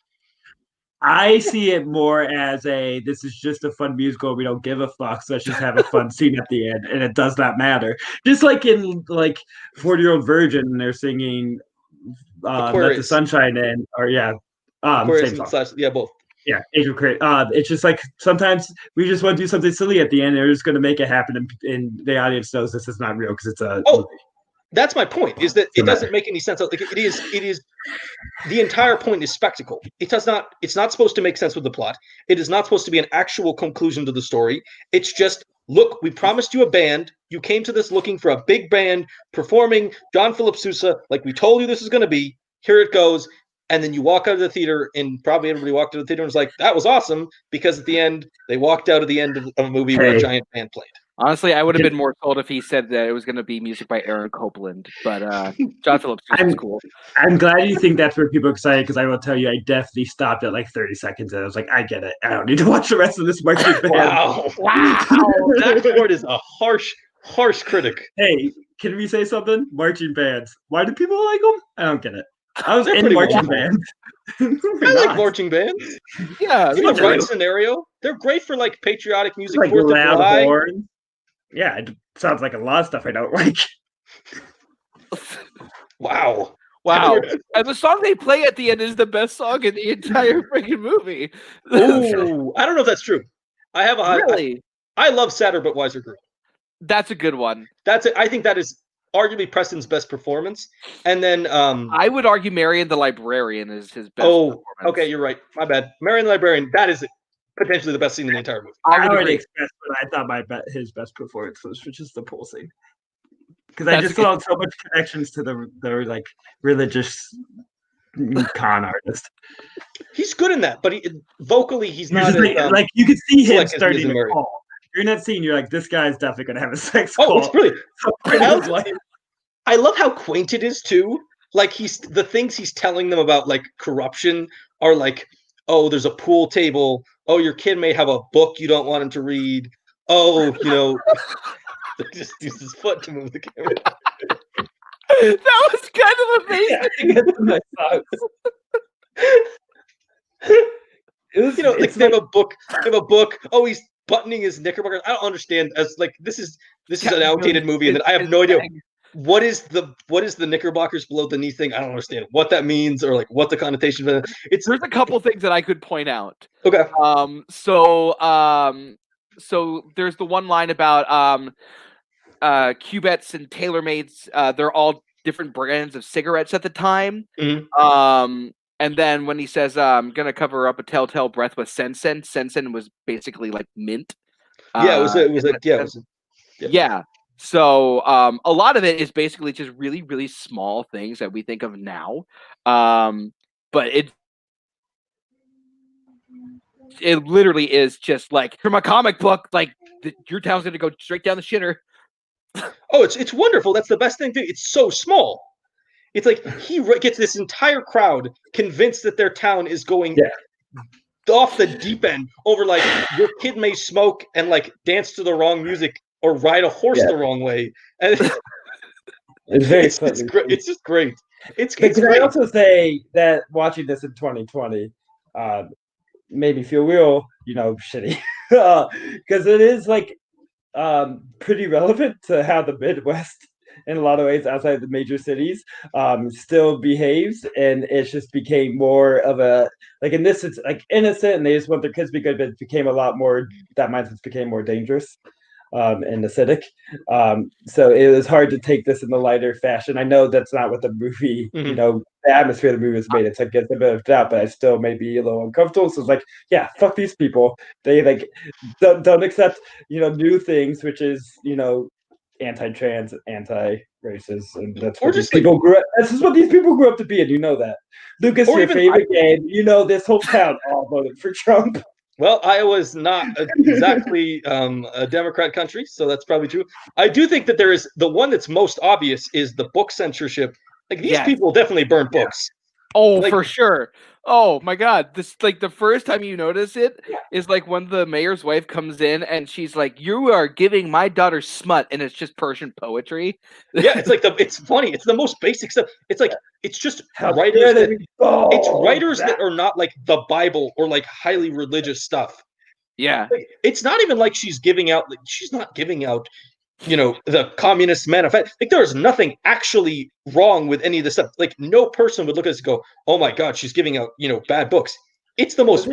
I see it more as this is just a fun musical. We don't give a fuck, so let's just have a fun scene at the end, and it does not matter. Just like in 40-Year-Old Virgin, they're singing "Let the Sunshine In," or Aquarius same song. Both. Yeah, Angel Crate. It's just like sometimes we just want to do something silly at the end, and we're just going to make it happen, and the audience knows this is not real because it's a movie. That's my point, is that it doesn't make any sense. Like it is the entire point is spectacle. It's not supposed to make sense with the plot. It is not supposed to be an actual conclusion to the story. It's just, look, we promised you a band. You came to this looking for a big band performing John Philip Sousa, like we told you this is going to be. Here it goes. And then you walk out of the theater, and probably everybody walked out of the theater and was like, that was awesome, because at the end, they walked out of the end of a movie where a giant band played. Honestly, I would have been more told if he said that it was going to be music by Aaron Copland, but John Phillips is cool. I'm glad you think that's where people are excited, because I will tell you, I definitely stopped at 30 seconds, and I was like, I get it. I don't need to watch the rest of this marching band. Wow. That Ford is a harsh critic. Hey, can we say something? Marching bands. Why do people like them? I don't get it. I was in marching bands. I like marching bands. Yeah, in the right scenario, they're great for patriotic music. Like loud horns. Yeah, it sounds like a lot of stuff I don't like. Wow. And the song they play at the end is the best song in the entire freaking movie. Ooh, I don't know if that's true. I have a really. I love Sadder But Wiser Girl. That's a good one. That's it. I think that is arguably Preston's best performance. And then I would argue Marion the Librarian is his best performance. Okay, you're right. My bad. Marion the Librarian, that is potentially the best scene in the entire movie. I already expressed what I thought his best performance was, which is the pool scene. Because I just saw so much connections to the religious con artist. He's good in that, but vocally he's not as, you could see him starting to fall. You're in that scene, you're like, this guy's definitely gonna have a sex call. It's brilliant. I love how quaint it is too. The things he's telling them about corruption are oh, there's a pool table. Oh, your kid may have a book you don't want him to read. Oh, just use his foot to move the camera. That was kind of amazing. It was, they have a book. They have a book. Oh, he's buttoning his knickerbockers. I don't understand. As this is an outdated movie, and then I have no idea what is the knickerbockers below the knee thing. I don't understand what that means or what the connotation. There's a couple things that I could point out. Okay. So there's the one line about Cubettes and TaylorMades. They're all different brands of cigarettes at the time. Mm-hmm. And then when he says, I'm going to cover up a telltale breath with Sensen, Sensen was basically mint. Yeah. So a lot of it is basically just really, really small things that we think of now. But it literally is just from a comic book, your town's going to go straight down the shitter. Oh, it's wonderful. That's the best thing too. It's so small. It's he gets this entire crowd convinced that their town is going off the deep end over your kid may smoke and dance to the wrong music or ride a horse the wrong way. And it's great. It's just great. It's can great. I also say that watching this in 2020 made me feel real, shitty, because it is pretty relevant to how the Midwest, in a lot of ways, outside the major cities, still behaves, and it just became more of a in this it's innocent, and they just want their kids to be good, but it became a lot more. That mindset became more dangerous. And acidic. So it was hard to take this in the lighter fashion. I know that's not what the movie, the atmosphere of the movie was made. It's gets a bit of doubt, but I still may be a little uncomfortable. So it's fuck these people. They don't accept, new things, which is, anti-trans, anti-racist, and that's Or what these just, like- people grew up. This is what these people grew up to be, and you know that. Lucas, Or your even- favorite game. You know this whole town all voted for Trump. Well, Iowa's not exactly a Democrat country, so that's probably true. I do think that there is the one that's most obvious is the book censorship. Like these people definitely burn books. Oh, Like- for sure. Oh my God. This like the first time you notice it is like when the mayor's wife comes in and she's like, "You are giving my daughter smut," and it's just Persian poetry. Yeah, it's funny. It's the most basic stuff. It's like it's just How writers dare that they go it's writers that- that are not like the Bible or like highly religious stuff. Yeah. Like, it's not even like she's not giving out, the Communist Manifesto. Like there's nothing actually wrong with any of this stuff. Like no person would look at this and go, "Oh my God, she's giving out, bad books." It's the most.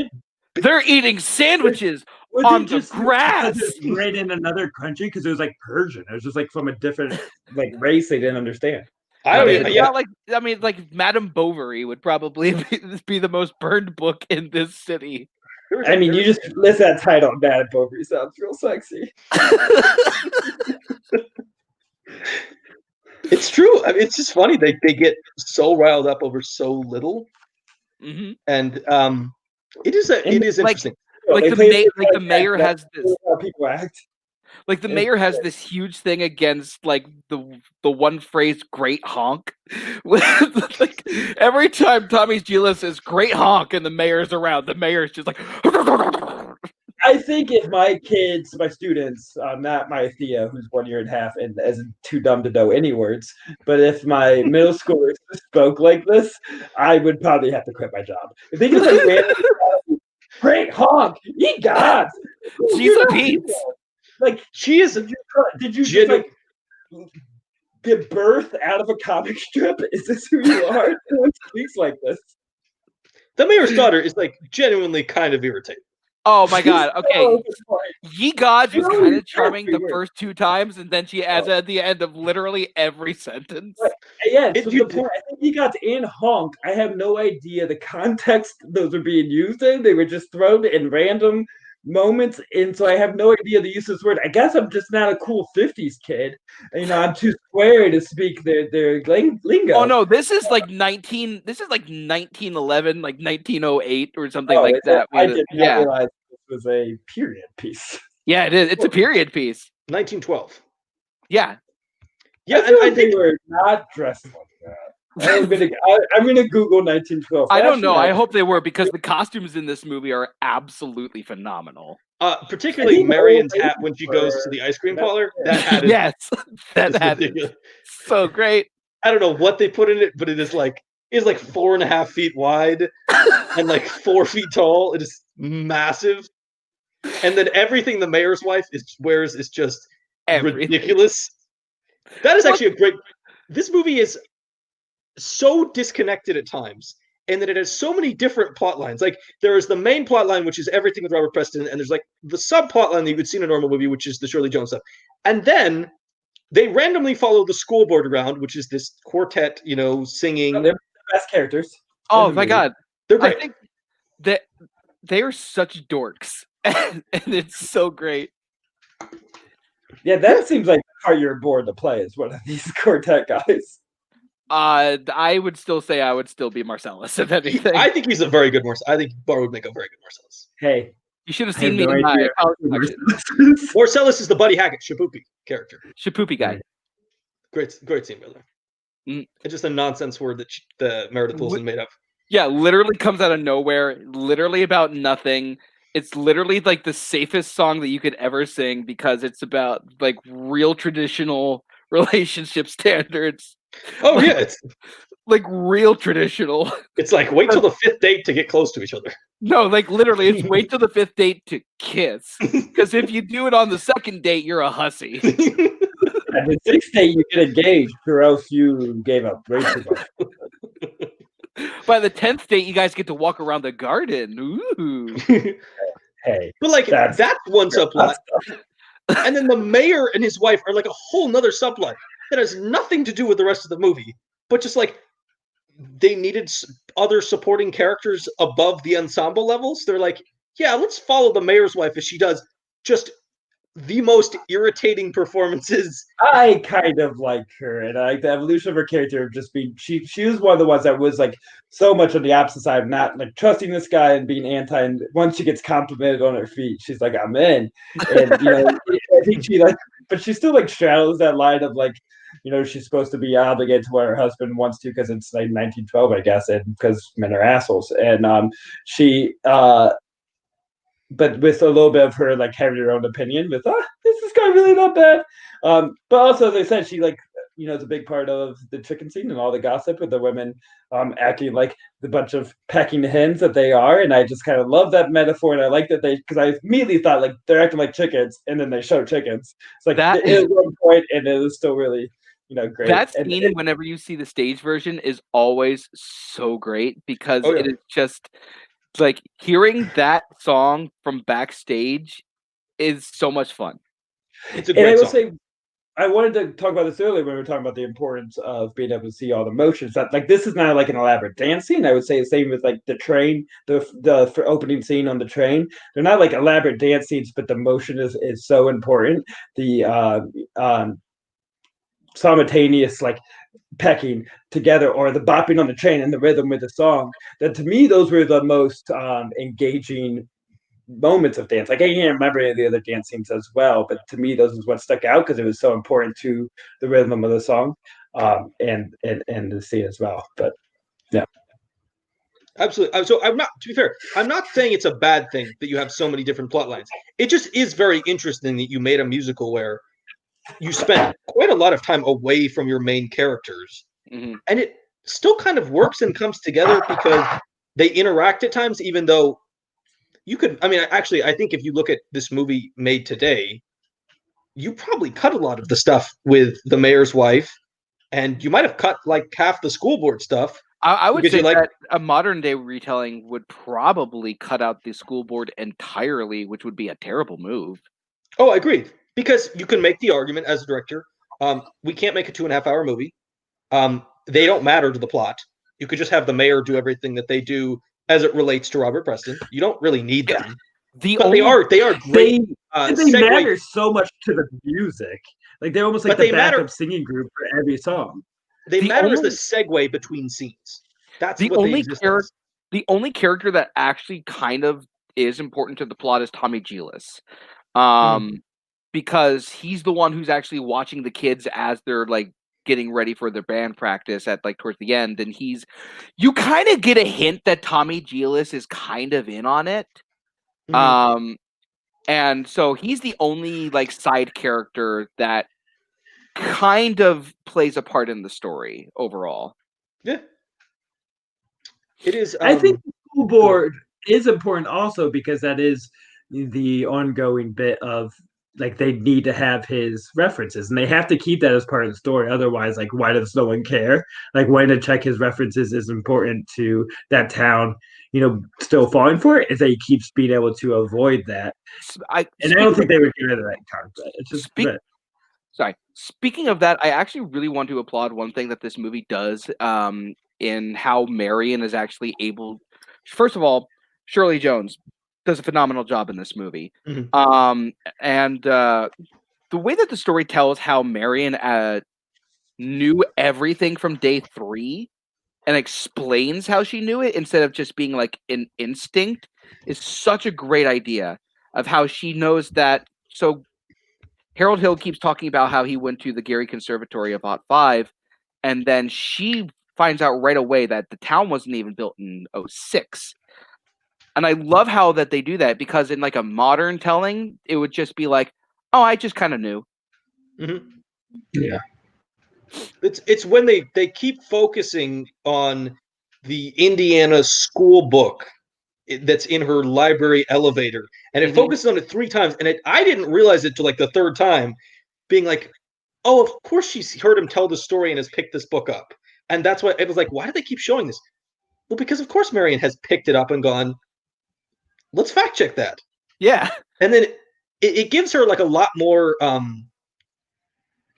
They're eating sandwiches on the grass. It's right in another country because it was like Persian. It was just like from a different like race they didn't understand. Like Madame Bovary would probably be the most burned book in this city. I mean, you just listen to that title, Madame Bovary sounds real sexy. It's true. I mean, it's just funny. They get so riled up over so little, and it is interesting. The mayor has this. How people act. Like the mayor has this huge thing against like the one phrase "great honk." Like every time Tommy Gila says "great honk" and the mayor's around, the mayor's just like. I think if my kids, my students, not my Thea, who's 1 year and a half and isn't too dumb to know any words, but if my middle schoolers spoke like this, I would probably have to quit my job. If they just like randomly, great honk, ye gods, she's a beast. Like she is. Did you just like give birth out of a comic strip? Is this who you are? No one speaks like this. The mayor's daughter is like genuinely kind of irritating. Oh my God! Okay, Ye Gods was kind of charming the first 2 times, and then she adds at the end of literally every sentence. Yeah, so the point. I think Ye Gods in honk. I have no idea the context those are being used in. They were just thrown in random moments, and so I have no idea the use of this word. I guess I'm just not a cool 50s kid. I'm too square to speak their lingo. Oh no, this is like 1911, like 1908 or something like that. I did not realize this was a period piece. Yeah, it is. It's a period piece. 1912. Yeah. Yeah, I think they were not dressed like that. I'm gonna Google 1912. I don't know. I hope they were because the costumes in this movie are absolutely phenomenal. Particularly Marion's hat when she goes to the ice cream parlor. That hat is that hat is so great. I don't know what they put in it, but it is like 4.5 feet wide and like 4 feet tall. It is massive. And then everything the mayor's wife wears is just ridiculous. That is actually a great. This movie is so disconnected at times, and that it has so many different plot lines. Like there is the main plot line, which is everything with Robert Preston, and there's like the subplot line that you would see in a normal movie, which is the Shirley Jones stuff. And then they randomly follow the school board around, which is this quartet, singing. They're the best characters. Oh my God, they're great. I think that they are such dorks, and it's so great. Yeah, that seems like the part you're bored to play is one of these quartet guys. I would still say I would still be Marcellus if anything. I think he's a very good Marcellus. I think Barr would make a very good Marcellus. Hey, you should have seen me in my Marcellus is the Buddy Hackett Shapoopy character. Shapoopy guy. Great scene, brother. It's just a nonsense word that the Meredith Willson made up. Yeah, literally comes out of nowhere. Literally about nothing. It's literally like the safest song that you could ever sing because it's about like real traditional relationship standards. Oh yeah, it's like real traditional. It's like wait till the 5th date to get close to each other. No, like literally, it's wait till the 5th date to kiss. Because if you do it on the 2nd date, you're a hussy. At the 6th date, you get engaged, or else you gave up way too much. By the 10th date, you guys get to walk around the garden. Ooh. Hey, but like that's one subplot, and then the mayor and his wife are like a whole nother subplot that has nothing to do with the rest of the movie, but just like they needed other supporting characters above the ensemble levels. They're like, yeah, let's follow the mayor's wife as she does just the most irritating performances. I kind of like her, and I like the evolution of her character of just being she was one of the ones that was like so much on the opposite side of not like trusting this guy and being anti. And once she gets complimented on her feet, she's like, I'm in. And I think she like, but she still like straddles that line of like, she's supposed to be obligated to what her husband wants to because it's like 1912, I guess, and because men are assholes. And she but with a little bit of her like having her own opinion with this is kind of really not bad. But also as I said, she like it's a big part of the chicken scene and all the gossip with the women acting like the bunch of pecking hens that they are. And I just kind of love that metaphor, and I like that because I immediately thought like they're acting like chickens, and then they show chickens. It's like it is one point, and it is still really great. That scene, whenever you see the stage version, is always so great because it is just like hearing that song from backstage is so much fun. It's a great song. Say, I wanted to talk about this earlier when we were talking about the importance of being able to see all the motions. That like this is not like an elaborate dance scene. I would say the same with like the train, the opening scene on the train. They're not like elaborate dance scenes, but the motion is so important. The simultaneous like pecking together or the bopping on the train and the rhythm with the song, that to me those were the most engaging moments of dance. Like I can't remember any of the other dance scenes as well, but to me those is what stuck out because it was so important to the rhythm of the song and the scene as well. But yeah, absolutely. So I'm not, to be fair, I'm not saying it's a bad thing that you have so many different plot lines. It just is very interesting that you made a musical where you spent quite a lot of time away from your main characters, and it still kind of works and comes together because they interact at times, even though you could, I mean, actually, I think if you look at this movie made today, you probably cut a lot of the stuff with the mayor's wife, and you might have cut like half the school board stuff. I would say that a modern day retelling would probably cut out the school board entirely, which would be a terrible move. Oh, I agree. Because you can make the argument as a director, we can't make a 2.5-hour movie. They don't matter to the plot. You could just have the mayor do everything that they do as it relates to Robert Preston. You don't really need them. They are great. They matter so much to the music. Like they're almost like the backup singing group for every song. They matter as the segue between scenes. That's the what only they exist as. The only character that actually kind of is important to the plot is Tommy Gillis. Because he's the one who's actually watching the kids as they're like getting ready for their band practice at like towards the end, and you kind of get a hint that Tommy Gillis is kind of in on it. And so he's the only like side character that kind of plays a part in the story overall. Yeah. It is. I think the school board is important also because that is the ongoing bit of like they need to have his references and they have to keep that as part of the story. Otherwise, like why does no one care? Like when to check his references is important to that town, still falling for it, is that he keeps being able to avoid that. I don't think they would get rid of that concept. It's just Speaking of that, I actually really want to applaud one thing that this movie does in how Marion is actually able. First of all, Shirley Jones does a phenomenal job in this movie. And the way that the story tells how Marion knew everything from day 3 and explains how she knew it instead of just being like an instinct is such a great idea of how she knows that. So Harold Hill keeps talking about how he went to the Gary Conservatory of Ot 5, and then she finds out right away that the town wasn't even built in 06. And I love how that they do that because in like a modern telling, it would just be like, oh, I just kind of knew. Yeah. It's when they keep focusing on the Indiana school book that's in her library elevator, and it focuses on it 3 times, and I didn't realize it till like the 3rd time, being like, oh, of course she's heard him tell the story and has picked this book up, and that's why it was like, why do they keep showing this? Well, because of course Marion has picked it up and gone, let's fact check that. Yeah, and then it gives her like a lot more.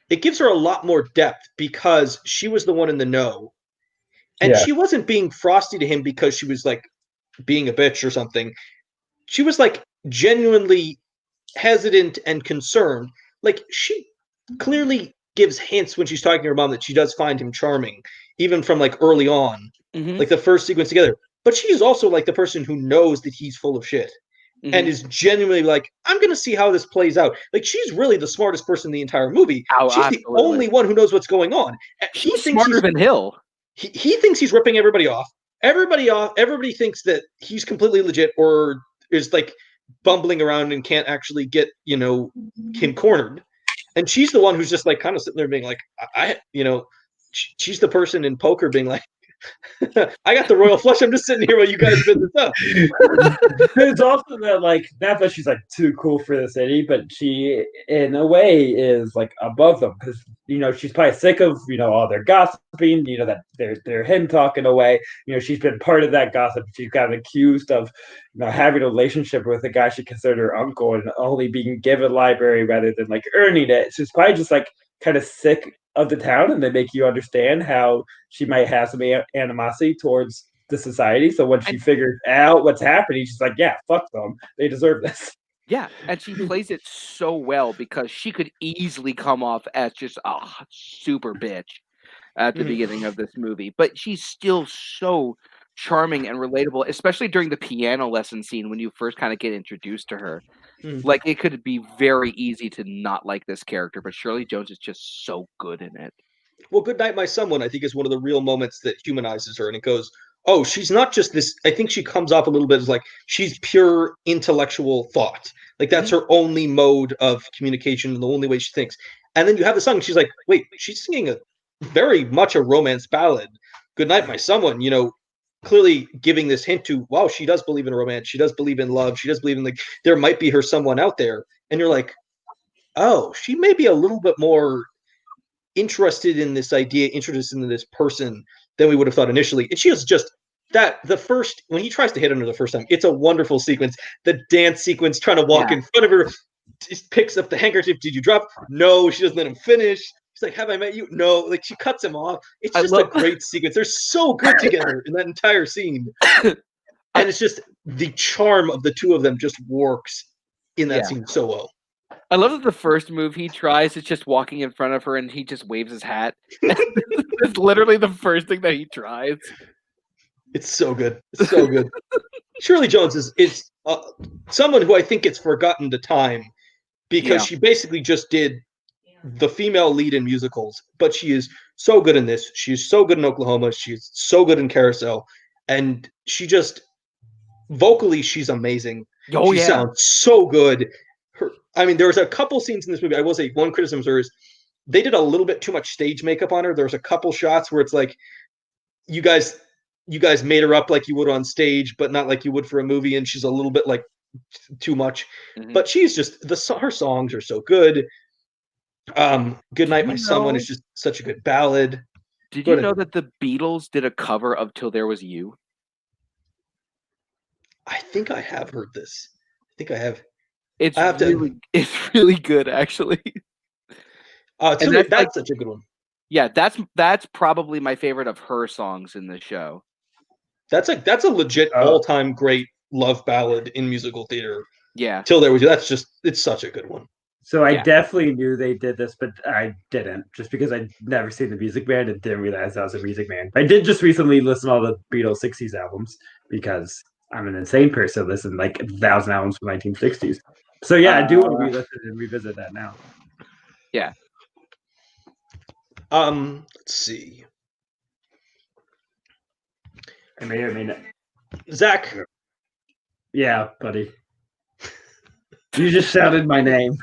It gives her a lot more depth because she was the one in the know, and she wasn't being frosty to him because she was like being a bitch or something. She was like genuinely hesitant and concerned. Like, she clearly gives hints when she's talking to her mom that she does find him charming, even from like early on, like the first sequence together. But she is also like the person who knows that he's full of shit and is genuinely like, I'm going to see how this plays out. Like, she's really the smartest person in the entire movie. She's absolutely the only one who knows what's going on. She's smarter than Hill. He thinks he's ripping everybody off. Everybody thinks that he's completely legit or is like bumbling around and can't actually get, him cornered. And she's the one who's just like kind of sitting there being like, she's the person in poker being like, I got the royal flush. I'm just sitting here while you guys bid this up. There's also that, like, not that she's like too cool for the city, but she, in a way, is like above them because she's probably sick of all their gossiping. That they're him talking away. She's been part of that gossip. She's gotten accused of having a relationship with a guy she considered her uncle and only being given library rather than like earning it. She's probably just like kind of sick of the town, and they make you understand how she might have some animosity towards the society. So when she figures out what's happening, she's like, yeah, fuck them. They deserve this. Yeah, and she plays it so well because she could easily come off as just a super bitch at the beginning of this movie. But she's still so charming and relatable, especially during the piano lesson scene when you first kind of get introduced to her. Like, it could be very easy to not like this character, but Shirley Jones is just so good in it. Well, Goodnight, My Someone, I think, is one of the real moments that humanizes her, and it goes, oh, she's not just this. I think she comes off a little bit as like she's pure intellectual thought. Like, that's her only mode of communication and the only way she thinks. And then you have the song, and she's like, wait, she's singing a very much a romance ballad. Goodnight, My Someone, clearly giving this hint to, wow, she does believe in romance. She does believe in love. She does believe in, like, there might be her someone out there. And you're like, oh, she may be a little bit more interested in this idea, interested in this person than we would have thought initially. And she is just that when he tries to hit on her the first time, it's a wonderful sequence. The dance sequence, trying to walk in front of her, just picks up the handkerchief. Did you drop? No, she doesn't let him finish. She's like, have I met you? No, like, she cuts him off. It's just a great sequence. They're so good together in that entire scene. And it's just the charm of the two of them just works in that scene so well. I love that the first move he tries is just walking in front of her and he just waves his hat. It's literally the first thing that he tries. It's so good. It's so good. Shirley Jones is someone who I think gets forgotten to time because she basically just did the female lead in musicals, but she is so good in this. She is so good in Oklahoma. She's so good in Carousel. And she just, vocally, she's amazing. She sounds so good. There was a couple scenes in this movie. I will say one criticism of her is they did a little bit too much stage makeup on her. There was a couple shots where it's like, you guys made her up like you would on stage, but not like you would for a movie, and she's a little bit like too much. But she's just her songs are so good. Goodnight, My Someone is just such a good ballad. Did you know that the Beatles did a cover of Till There Was You? I think I have heard this. I think I have. It's really good, actually. That's such a good one. Yeah, that's probably my favorite of her songs in the show. That's a legit all-time great love ballad in musical theater. Yeah. Till There Was You. It's such a good one. So I definitely knew they did this, but I didn't, just because I'd never seen the Music Man and didn't realize I was a Music Man. I did just recently listen to all the Beatles 60s albums because I'm an insane person. Listen like 1,000 albums from 1960s. So yeah, I do want to re-listen and revisit that now. Yeah. Let's see. I may or may not. Zack. Yeah, buddy. You just shouted my name.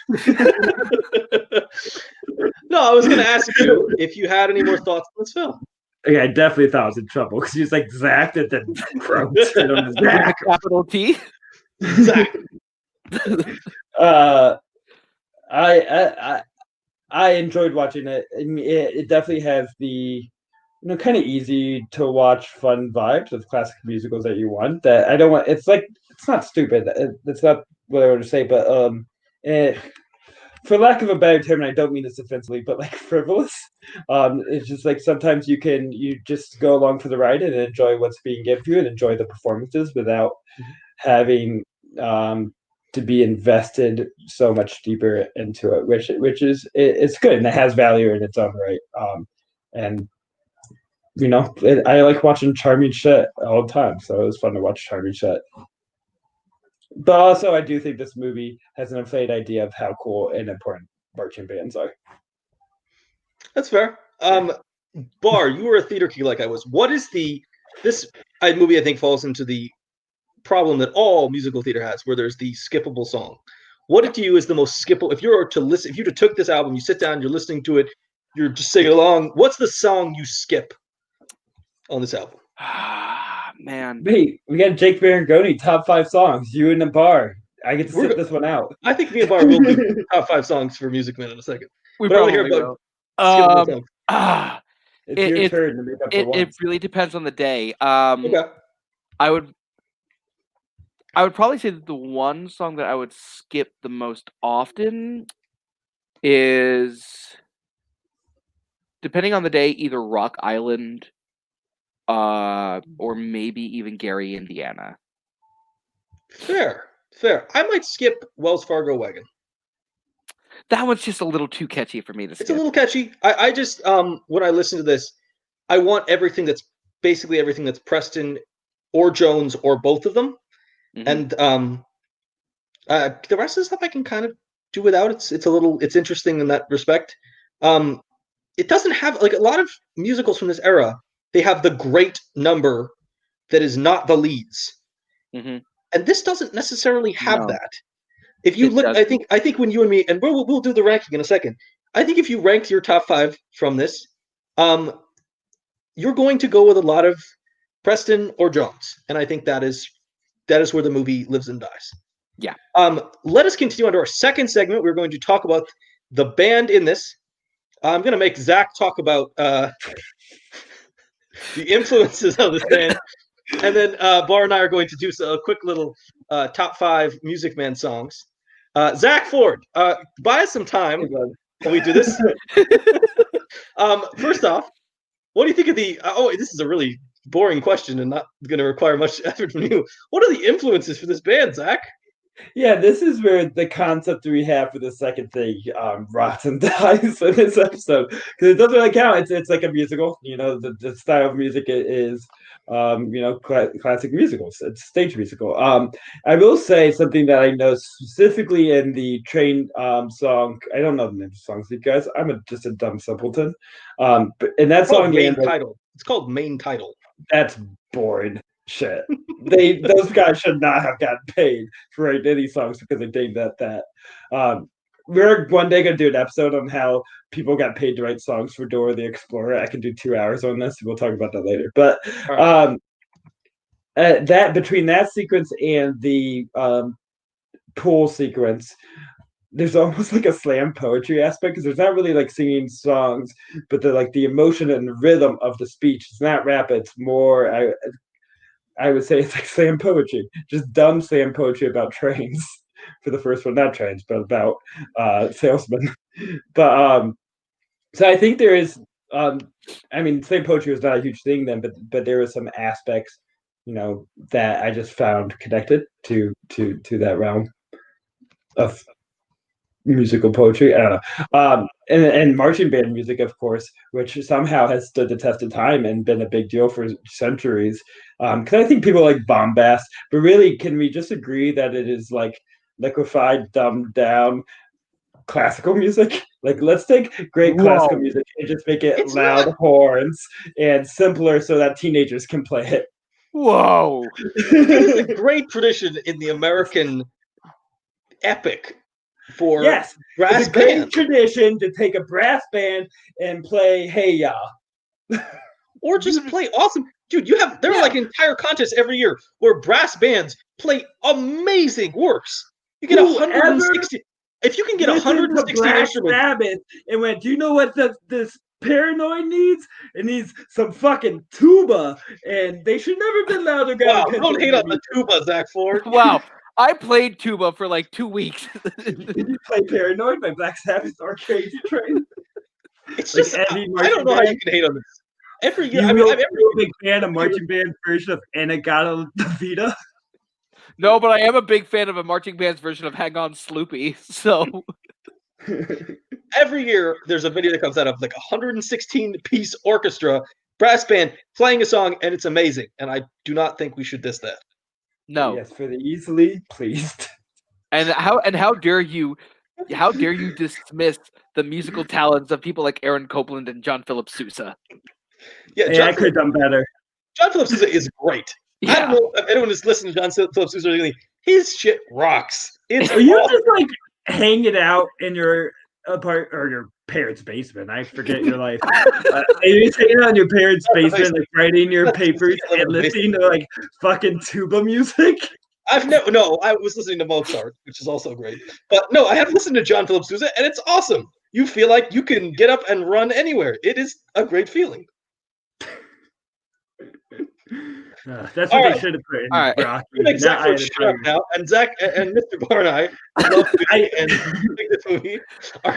No, I was going to ask you if you had any more thoughts on this film. Yeah, I definitely thought I was in trouble because he was like Zack and then Zack. Capital T. Zack. I enjoyed watching it. It definitely has the kind of easy to watch fun vibes of classic musicals that you want. That I don't want. It's like it's not stupid. It's not what I want to say, but for lack of a better term, and I don't mean this offensively, but like frivolous. It's just like sometimes you just go along for the ride and enjoy what's being given to you and enjoy the performances without having to be invested so much deeper into it, which is it's good and it has value in its own right. And I like watching charming shit all the time, so it was fun to watch charming shit. But also, I do think this movie has an inflated idea of how cool and important marching bands are. That's fair. Barr, you were a theater kid like I was. What is this movie? I think falls into the problem that all musical theater has, where there's the skippable song. What to you is the most skippable? If you were to listen, if you took this album, you sit down, you're listening to it, you're just singing along. What's the song you skip on this album? Man, wait, we got Jake Marangoni top 5 songs. You and the Barr. I get to sit this one out. I think me and Barr will do top 5 songs for Music Man in a second. We probably hear about skippable songs. It's your turn to make up for one. It really depends on the day. Okay. I would probably say that the one song that I would skip the most often is, depending on the day, either Rock Island or maybe even Gary, Indiana. Fair. I might skip Wells Fargo Wagon. That one's just a little too catchy for me to skip. It's a little catchy. I just when I listen to this, I want everything that's Preston or Jones or both of them. Mm-hmm. And the rest of the stuff I can kind of do without. It's interesting in that respect. It doesn't have, like, a lot of musicals from this era. They have the great number that is not the leads, and this doesn't necessarily have that. If you look, I think when you and me, and we'll do the ranking in a second. I think if you ranked your top 5 from this, you're going to go with a lot of Preston or Jones, and I think that is where the movie lives and dies. Yeah. Let us continue on to our second segment. We're going to talk about the band in this. I'm going to make Zack talk about the influences of this band, and then Barr and I are going to do a quick little top 5 Music Man songs. Zack Ford, buy us some time while we do this. First off, what do you think of the? This is a really boring question and not going to require much effort from you. What are the influences for this band, Zack? Yeah, this is where the concept we have for the second thing rots and dies in this episode, because it doesn't really count. It's like a musical. The style of music is classic musicals. It's stage musical. I will say something that I know specifically in the Train song. I don't know the name of the songs, you guys. I'm just a dumb simpleton. But in that song, main title. It's called Main Title. That's boring shit. Those guys should not have gotten paid for writing any songs because they named that. We're one day gonna do an episode on how people got paid to write songs for Dora the Explorer. I can do 2 hours on this. We'll talk about that later. But that between that sequence and the pool sequence, there's almost like a slam poetry aspect, because there's not really like singing songs, but the emotion and the rhythm of the speech. It's not rap. It's more. I would say it's like slam poetry, just dumb slam poetry about trains for the first one, not trains, but about salesmen. But so I think there is, slam poetry was not a huge thing then, but there were some aspects, that I just found connected to that realm of musical poetry. I don't know. And marching band music, of course, which somehow has stood the test of time and been a big deal for centuries. Because I think people like bombast, but really, can we just agree that it is like liquefied, dumbed down classical music? Like, let's take great classical music and just make it loud horns and simpler so that teenagers can play it. Whoa! It is a great tradition in the American epic for brass band. Tradition to take a brass band and play "Hey Ya," or just play awesome, dude. There are like entire contests every year where brass bands play amazing works. You get 160. If you can get 160 instruments, Sabbath, and went, do you know what this Paranoid needs? It needs some fucking tuba, and they should never been louder. Wow, don't hate on the tuba, Zack Ford. Wow. I played tuba for like 2 weeks. Did you play Paranoid by Black Sabbath or Crazy Train? It's just, I don't know how you can hate on this. Every year, I'm a big fan of marching band version of Anagata Vita. No, but I am a big fan of a marching band's version of Hang On Sloopy. So every year there's a video that comes out of like a 116-piece orchestra, brass band playing a song, and it's amazing. And I do not think we should diss that. No. Yes, for the easily pleased. And how dare you dismiss the musical talents of people like Aaron Copland and John Philip Sousa? Yeah, I could have done better. John Philip Sousa is great. Yeah. I don't know if anyone is listening to John Philip Sousa. His shit rocks. It's Are you just like hanging out in your apartment or your parents' basement? I forget your life. Are you just hanging out in your parents' basement, like writing your papers and listening to like fucking tuba music? I was listening to Mozart, which is also great. But no, I have listened to John Philip Sousa, and it's awesome. You feel like you can get up and run anywhere. It is a great feeling. That's what they should have put in. All right. Shut up now. And Zach and Mr. Barr and I love and this movie.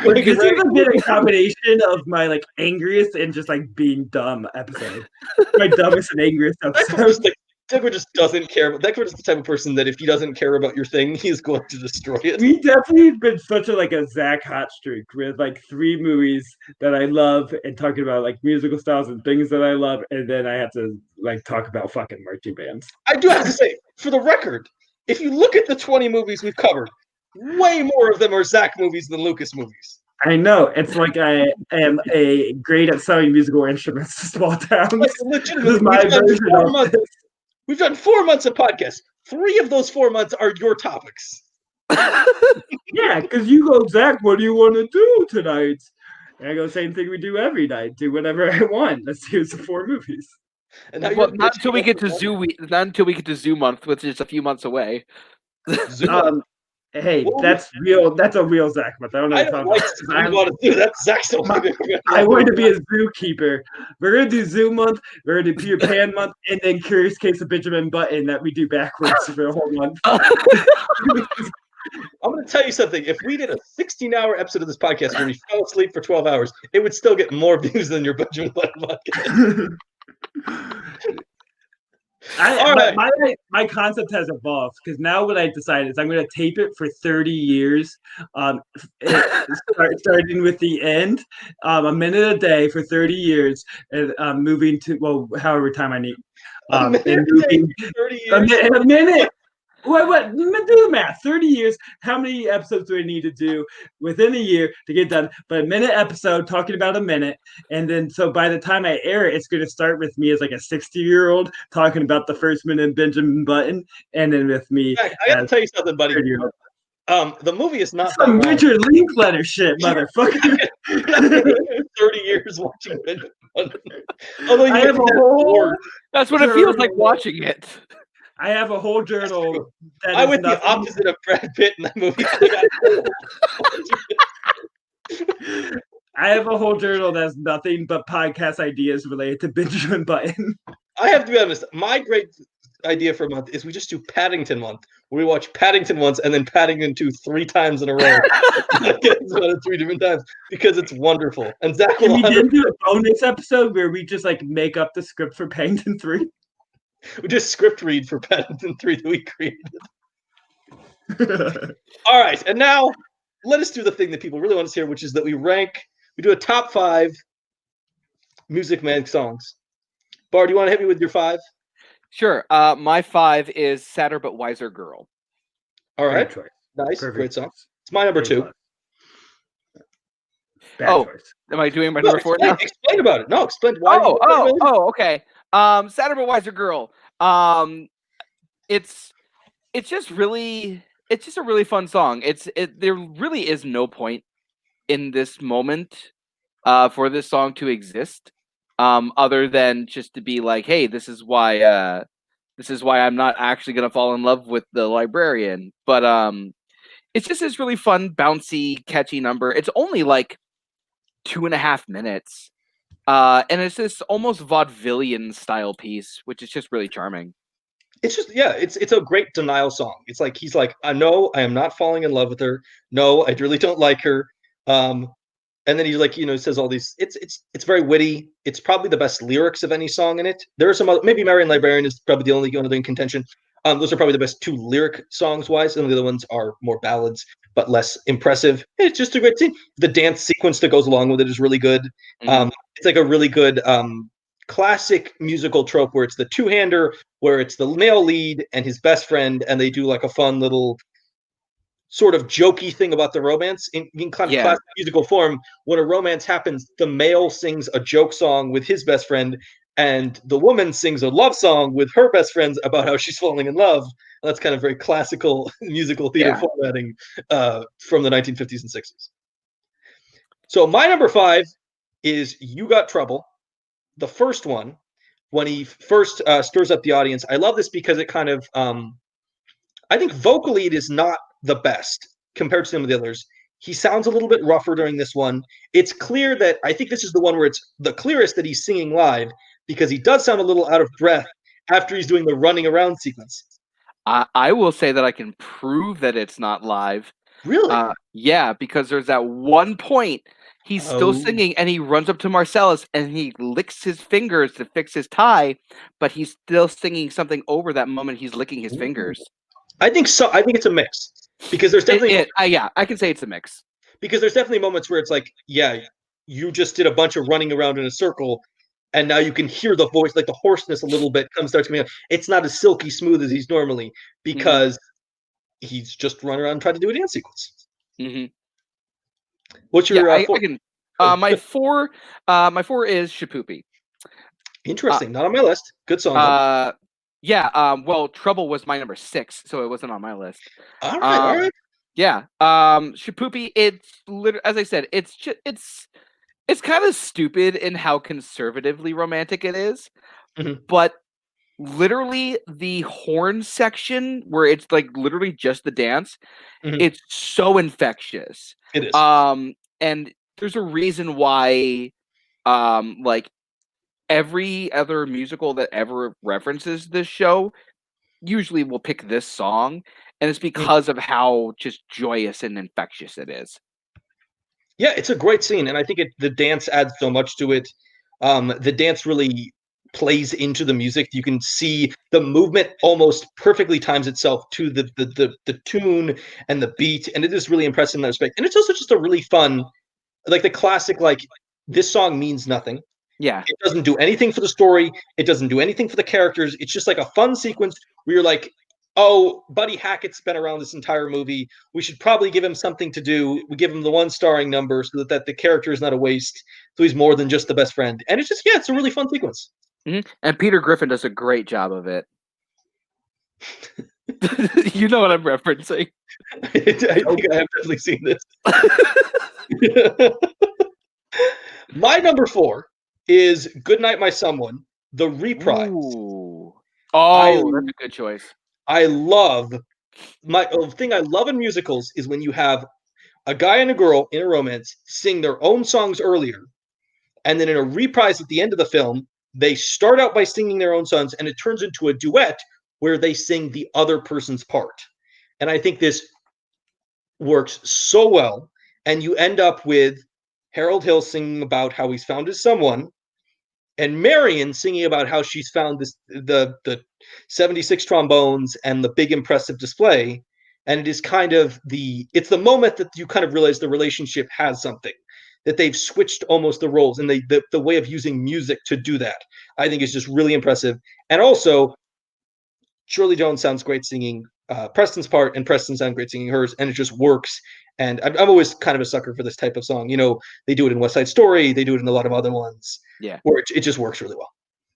This is a bit of combination of my like angriest and just like being dumb episode. My dumbest and angriest episode. Decker just doesn't care. Decker is the type of person that if he doesn't care about your thing, he's going to destroy it. We definitely have been such a Zack hot streak with like 3 movies that I love and talking about like musical styles and things that I love, and then I have to like talk about fucking marching bands. I do have to say, for the record, if you look at the 20 movies we've covered, way more of them are Zack movies than Lucas movies. I know. It's like I am great at selling musical instruments to small towns. Like, legitimately, we've done 4 months of podcasts. 3 of those 4 months are your topics. Yeah, because you go, Zach, what do you want to do tonight? And I go, same thing we do every night. Do whatever I want. Let's do some 4 movies. And not until we get to Zoo Month, which is a few months away. Hey, that's real. That's a real Zack month. I don't know what I want to do that. Zack's I want to be a zookeeper. We're gonna do Zoo Month. We're gonna do Peter Pan Month, and then Curious Case of Benjamin Button that we do backwards for the whole month. I'm going to tell you something. If we did a 16-hour episode of this podcast where we fell asleep for 12 hours, it would still get more views than your Benjamin Button podcast. My concept has evolved because now what I decided is I'm going to tape it for 30 years, starting with the end, a minute a day for 30 years, and moving to however time I need. A minute. What? Do the math. 30 years. How many episodes do I need to do within a year to get done? But a minute episode, talking about a minute. And then, so by the time I air it, it's going to start with me as like a 60-year-old talking about the first minute Benjamin Button. And then with me. I got to tell you something, buddy. The movie is not some Richard Linklater shit, motherfucker. 30 years watching Benjamin Button. Although I have a whole. That's what it feels like watching it. I have a whole journal. I went the opposite of Brad Pitt in that movie. I have a whole journal that's nothing but podcast ideas related to Benjamin Button. I have to be honest. My great idea for a month is we just do Paddington Month, where we watch Paddington once and then Paddington 2 3 times in a row. 3 different times because it's wonderful. And Zach will. We did do a bonus episode where we just like make up the script for Paddington 3. We just script read for Paddington 3 that we created. All right, and now let us do the thing that people really want to hear, which is that we do a top 5 Music Man songs. Bar, do you want to hit me with your 5? Sure. My 5 is Sadder But Wiser Girl. All right. Nice. Perfect. Great song. It's my number 2. Choice. Am I doing my number 4 now? Explain about it. No, explain why. Okay. Sadder But Wiser Girl. It's just a really fun song. There really is no point in this moment for this song to exist other than just to be like, hey, this is why I'm not actually gonna fall in love with the librarian. But it's just this really fun, bouncy, catchy number. It's only like 2.5 minutes. And it's this almost vaudevillian style piece, which is just really charming. It's just, it's a great denial song. It's like, he's like, I know I am not falling in love with her. No, I really don't like her. And then he like, says all these, it's very witty. It's probably the best lyrics of any song in it. There are some other, maybe Marian Librarian is probably the only one in contention. Those are probably the best two lyric songs wise, and the other ones are more ballads but less impressive. It's just a great scene. The dance sequence that goes along with it is really good. It's like a really good classic musical trope where it's the two-hander, where it's the male lead and his best friend, and they do like a fun little sort of jokey thing about the romance in kind of classic musical form. When a romance happens, the male sings a joke song with his best friend, and the woman sings a love song with her best friends about how she's falling in love. And that's kind of very classical musical theater formatting from the 1950s and 60s. So my number 5 is "You Got Trouble," the first one, when he first stirs up the audience. I love this because it kind of, I think vocally it is not the best compared to some of the others. He sounds a little bit rougher during this one. It's clear that I think this is the one where it's the clearest that he's singing live, because he does sound a little out of breath after he's doing the running around sequence. I will say that I can prove that it's not live. Really? Yeah, because there's that one point he's still singing and he runs up to Marcellus and he licks his fingers to fix his tie, but he's still singing something over that moment he's licking his fingers. I think so. I think it's a mix, because there's definitely I can say it's a mix, because there's definitely moments where it's like, yeah, you just did a bunch of running around in a circle, and now you can hear the voice, like the hoarseness a little bit starts coming out. It's not as silky smooth as he's normally, because he's just running around trying to do a dance sequence. What's your four? I can. My four is Shapoopy. Interesting. Not on my list. Good song. Well, Trouble was my number 6, so it wasn't on my list. All right. Yeah. Shapoopy, it's literally, as I said, it's kind of stupid in how conservatively romantic it is, but literally the horn section where it's like literally just the dance, it's so infectious. It is. And there's a reason why, like every other musical that ever references this show usually will pick this song, and it's because of how just joyous and infectious it is. Yeah, it's a great scene, and I think the dance adds so much to it. The dance really plays into the music. You can see the movement almost perfectly times itself to the tune and the beat, and it is really impressive in that respect. And it's also just a really fun, like the classic, like, this song means nothing. Yeah. It doesn't do anything for the story. It doesn't do anything for the characters. It's just like a fun sequence where you're like, oh, Buddy Hackett's been around this entire movie. We should probably give him something to do. We give him the one starring number so that the character is not a waste. So he's more than just the best friend. And it's just, it's a really fun sequence. And Peter Griffin does a great job of it. You know what I'm referencing. I think I have definitely seen this. My number 4 is "Goodnight, My Someone," the reprise. Ooh. Oh, that's a good choice. I love the thing I love in musicals is when you have a guy and a girl in a romance sing their own songs earlier, and then in a reprise at the end of the film, they start out by singing their own songs, and it turns into a duet where they sing the other person's part. And I think this works so well, and you end up with Harold Hill singing about how he's found his someone, and Marion singing about how she's found the 76 trombones and the big impressive display. And it is kind of it's the moment that you kind of realize the relationship has something, that they've switched almost the roles, and the way of using music to do that, I think, is just really impressive. And also, Shirley Jones sounds great singing Preston's part, and Preston sounds great singing hers, and it just works. And I'm always kind of a sucker for this type of song. They do it in West Side Story. They do it in a lot of other ones. Yeah. Where it just works really well.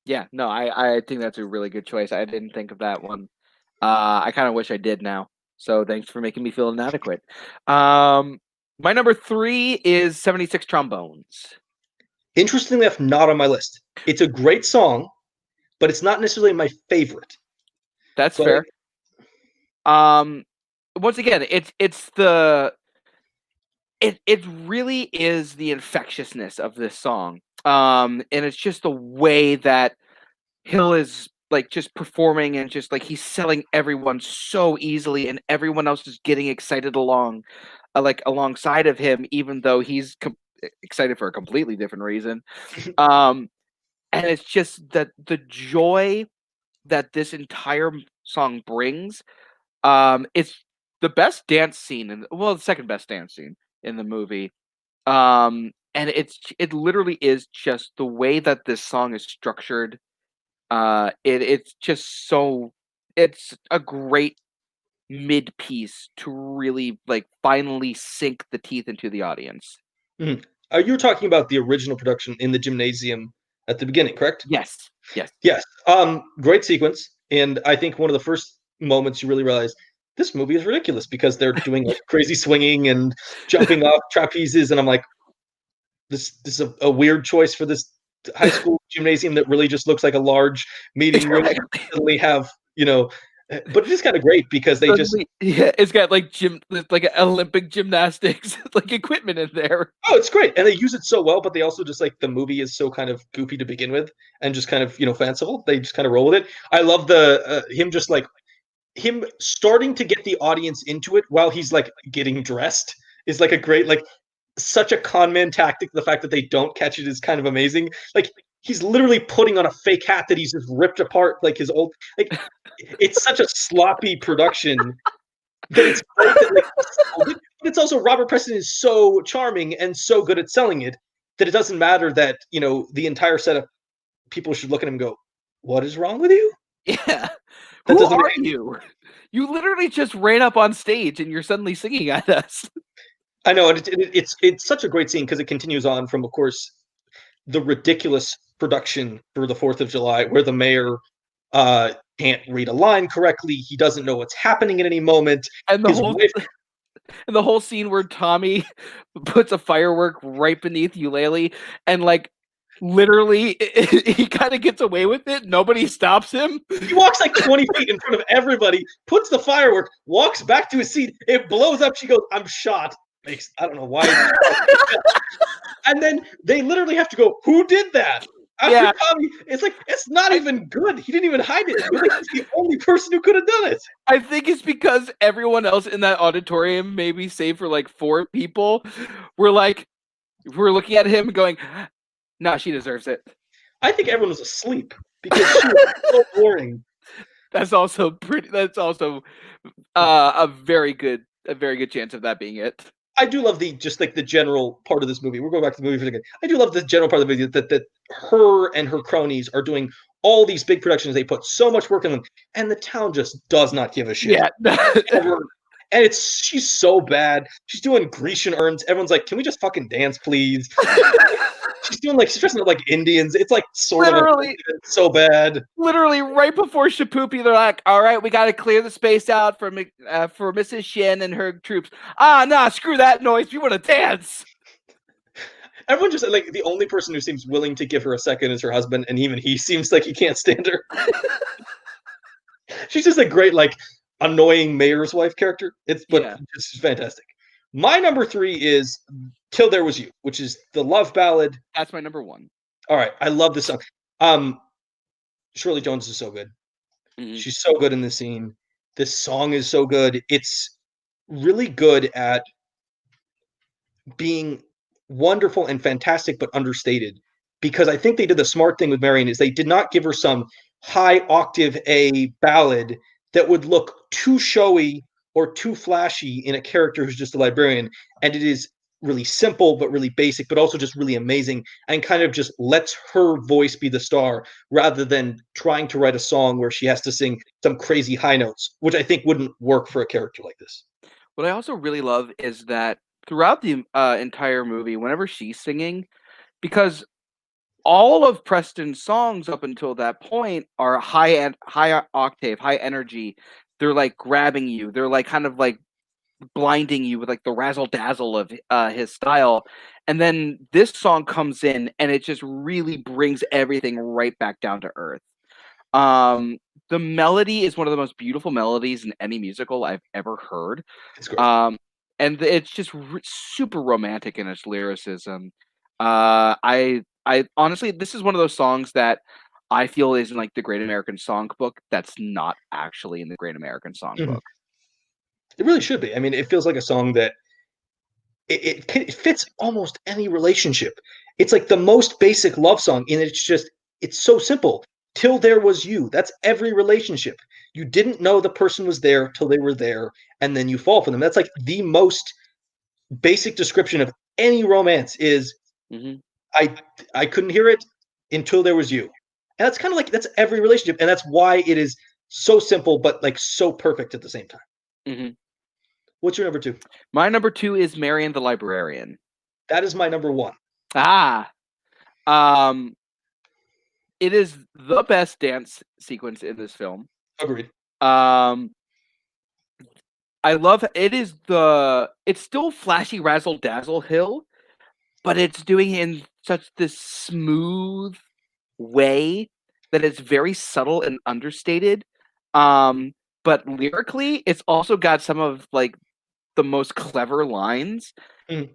Yeah, no, I think that's a really good choice. I didn't think of that one. I kind of wish I did now. So thanks for making me feel inadequate. My number 3 is 76 Trombones. Interestingly enough, not on my list. It's a great song, but it's not necessarily my favorite. That's fair. Once again, it really is the infectiousness of this song. And it's just the way that Hill is like just performing, and just like he's selling everyone so easily, and everyone else is getting excited alongside of him, even though he's excited for a completely different reason. And it's just that the joy that this entire song brings. It's the best dance scene the second best dance scene in the movie. And it literally is just the way that this song is structured. It's just so it's a great mid piece to really like finally sink the teeth into the audience. Mm-hmm. You're talking about the original production in the gymnasium at the beginning, correct? Yes. Great sequence, and I think one of the first moments you really realize this movie is ridiculous because they're doing like crazy swinging and jumping off trapezes, and I'm like, this is a weird choice for this high school gymnasium that really just looks like a large meeting room. Suddenly have but it is kind of great because they it's got like Olympic gymnastics like equipment in there. Oh, it's great, and they use it so well, but they also just like the movie is so kind of goofy to begin with, and just kind of fanciful. They just kind of roll with it. I love the him starting to get the audience into it while he's like getting dressed is like a great such a con man tactic. The fact that they don't catch it is kind of amazing. Like he's literally putting on a fake hat that he's just ripped apart like his old it's such a sloppy production that it's great that but it's also Robert Preston is so charming and so good at selling it that it doesn't matter that the entire setup people should look at him and go, what is wrong with you? Yeah. Who are you? You literally just ran up on stage and you're suddenly singing at us. I know, and it's such a great scene because it continues on from, of course, the ridiculous production for the 4th of July where the mayor can't read a line correctly. He doesn't know what's happening at any moment. And the whole scene where Tommy puts a firework right beneath Eulalie and literally he kind of gets away with it. Nobody stops him. He walks like 20 feet in front of everybody, puts the firework, walks back to his seat. It blows up. She goes, I'm shot. I don't know why. And then they literally have to go, who did that? After Tommy, it's like, it's not even good. He didn't even hide it. He's the only person who could have done it. I think it's because everyone else in that auditorium, maybe save for like 4 people, we're looking at him going, no, she deserves it. I think everyone was asleep because she was so boring. That's also a very good chance of that being it. I do love the general part of this movie. We'll go back to the movie for a second. I do love the general part of the movie that her and her cronies are doing all these big productions. They put so much work in them, and the town just does not give a shit. Yeah. And she's so bad. She's doing Grecian urns. Everyone's like, can we just fucking dance, please? She's dressing up like Indians. It's like literally so bad. Literally right before Shapoopy, they're like, all right, we got to clear the space out for Mrs. Shin and her troops. Nah, screw that noise. We want to dance. Everyone just the only person who seems willing to give her a second is her husband, and even he seems like he can't stand her. She's just a great annoying mayor's wife character. It's fantastic. My number 3 is Till There Was You, which is the love ballad. That's my number 1. All right. I love this song. Shirley Jones is so good. Mm-hmm. She's so good in this scene. This song is so good. It's really good at being wonderful and fantastic, but understated. Because I think they did the smart thing with Marion is they did not give her some high octave A ballad that would look too showy or too flashy in a character who's just a librarian. And it is really simple, but really basic, but also just really amazing, and kind of just lets her voice be the star rather than trying to write a song where she has to sing some crazy high notes, which I think wouldn't work for a character like this. What I also really love is that throughout the entire movie, whenever she's singing, because all of Preston's songs up until that point are high octave, high energy. They're like grabbing you. They're like kind of like blinding you with like the razzle dazzle of his style. And then this song comes in and it just really brings everything right back down to earth. The melody is one of the most beautiful melodies in any musical I've ever heard. It's great. And it's just super romantic in its lyricism. I honestly, this is one of those songs that I feel is in like the Great American Songbook. That's not actually in the Great American Songbook. Mm-hmm. It really should be. I mean, it feels like a song that it fits almost any relationship. It's like the most basic love song, and it's so simple. till there was you. That's every relationship. You didn't know the person was there till they were there, and then you fall for them. That's like the most basic description of any romance is I couldn't hear it until there was you. And that's kind of like that's every relationship, and that's why it is so simple but like so perfect at the same time. What's your number 2? My number 2 is Marion the Librarian. That is my number 1. It is the best dance sequence in this film. Agreed. I love it. It's still flashy razzle dazzle hill, but it's doing it in such this smooth way that it's very subtle and understated. But lyrically, it's also got some of like the most clever lines.